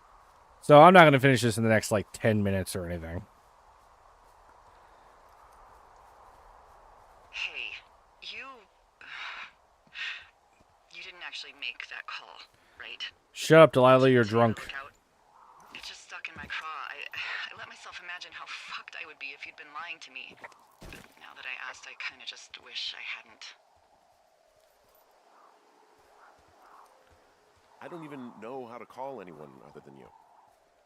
A: So I'm not going to finish this in the next, 10 minutes or anything.
B: Hey, you didn't actually make that call, right?
A: Shut up, Delilah, you're drunk.
B: It just stuck in my craw. I let myself imagine how fucked I would be if you'd been lying to me. But now that I asked, I kind of just wish I hadn't.
C: I don't even know how to call anyone other than you.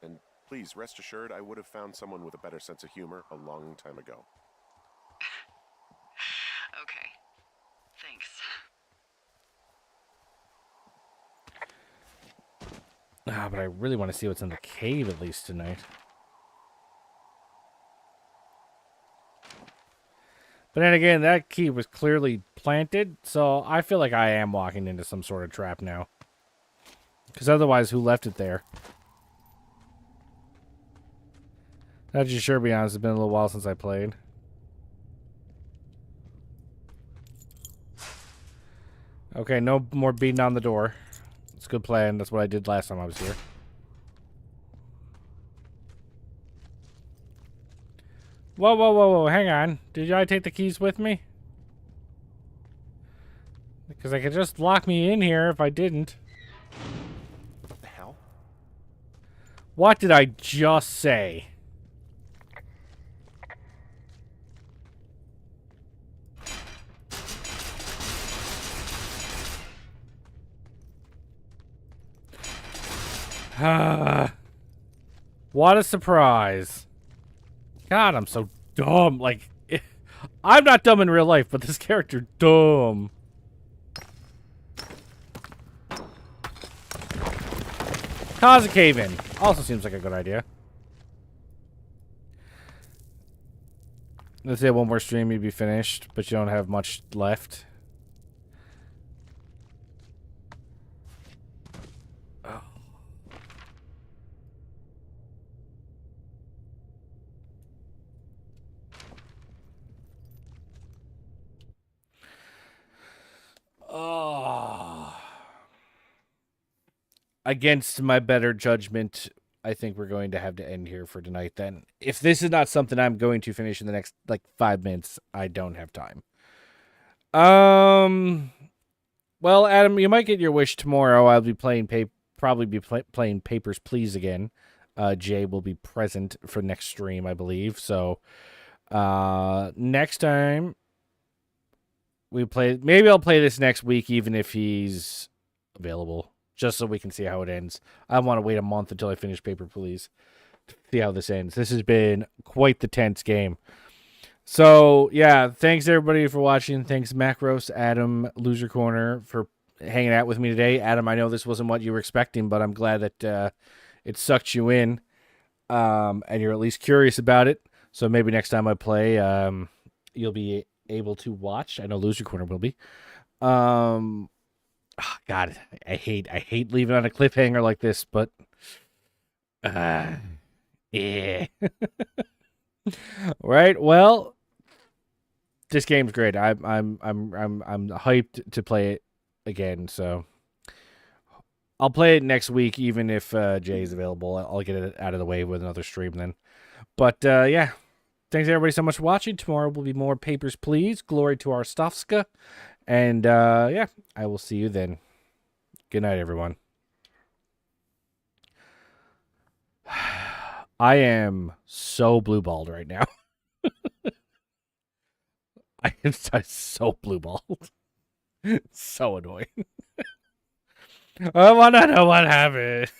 C: And please, rest assured, I would have found someone with a better sense of humor a long time ago.
B: Okay. Thanks.
A: But I really want to see what's in the cave at least tonight. But then again, that key was clearly planted, so I feel like I am walking into some sort of trap now. Because otherwise, who left it there? Not just sure, to be honest. It's been a little while since I played. Okay, no more beating on the door. It's a good plan. That's what I did last time I was here. Whoa, whoa, whoa, whoa, hang on. Did I take the keys with me? Because they could just lock me in here if I didn't.
C: What the hell?
A: What did I just say? What a surprise. God, I'm so dumb. Like, I'm not dumb in real life, but this character, dumb. Cause a cave-in. Also seems like a good idea. Let's say one more stream, you'd be finished, but you don't have much left. Oh. Against my better judgment, I think we're going to have to end here for tonight then. If this is not something I'm going to finish in the next, 5 minutes, I don't have time. Well, Adam, you might get your wish tomorrow. I'll be playing playing Papers, Please again. Jay will be present for next stream, I believe. So, next time we play, maybe I'll play this next week, even if he's available, just so we can see how it ends. I want to wait a month until I finish Paper Please to see how this ends. This has been quite the tense game. So, yeah, thanks everybody for watching. Thanks Macros, Adam, Loser Corner for hanging out with me today. Adam, I know this wasn't what you were expecting, but I'm glad that it sucked you in, and you're at least curious about it. So maybe next time I play, you'll be able to watch. I know Loser Corner will be. God, I hate leaving on a cliffhanger like this, but yeah. Right. Well, this game's great. I'm hyped to play it again. So I'll play it next week, even if Jay's available. I'll get it out of the way with another stream then. But yeah, thanks everybody so much for watching. Tomorrow will be more Papers, Please. Glory to our Stofska. And yeah, I will see you then. Good night, everyone. I am so blue-balled right now. I am so blue-balled. So annoying. I want to know what happened.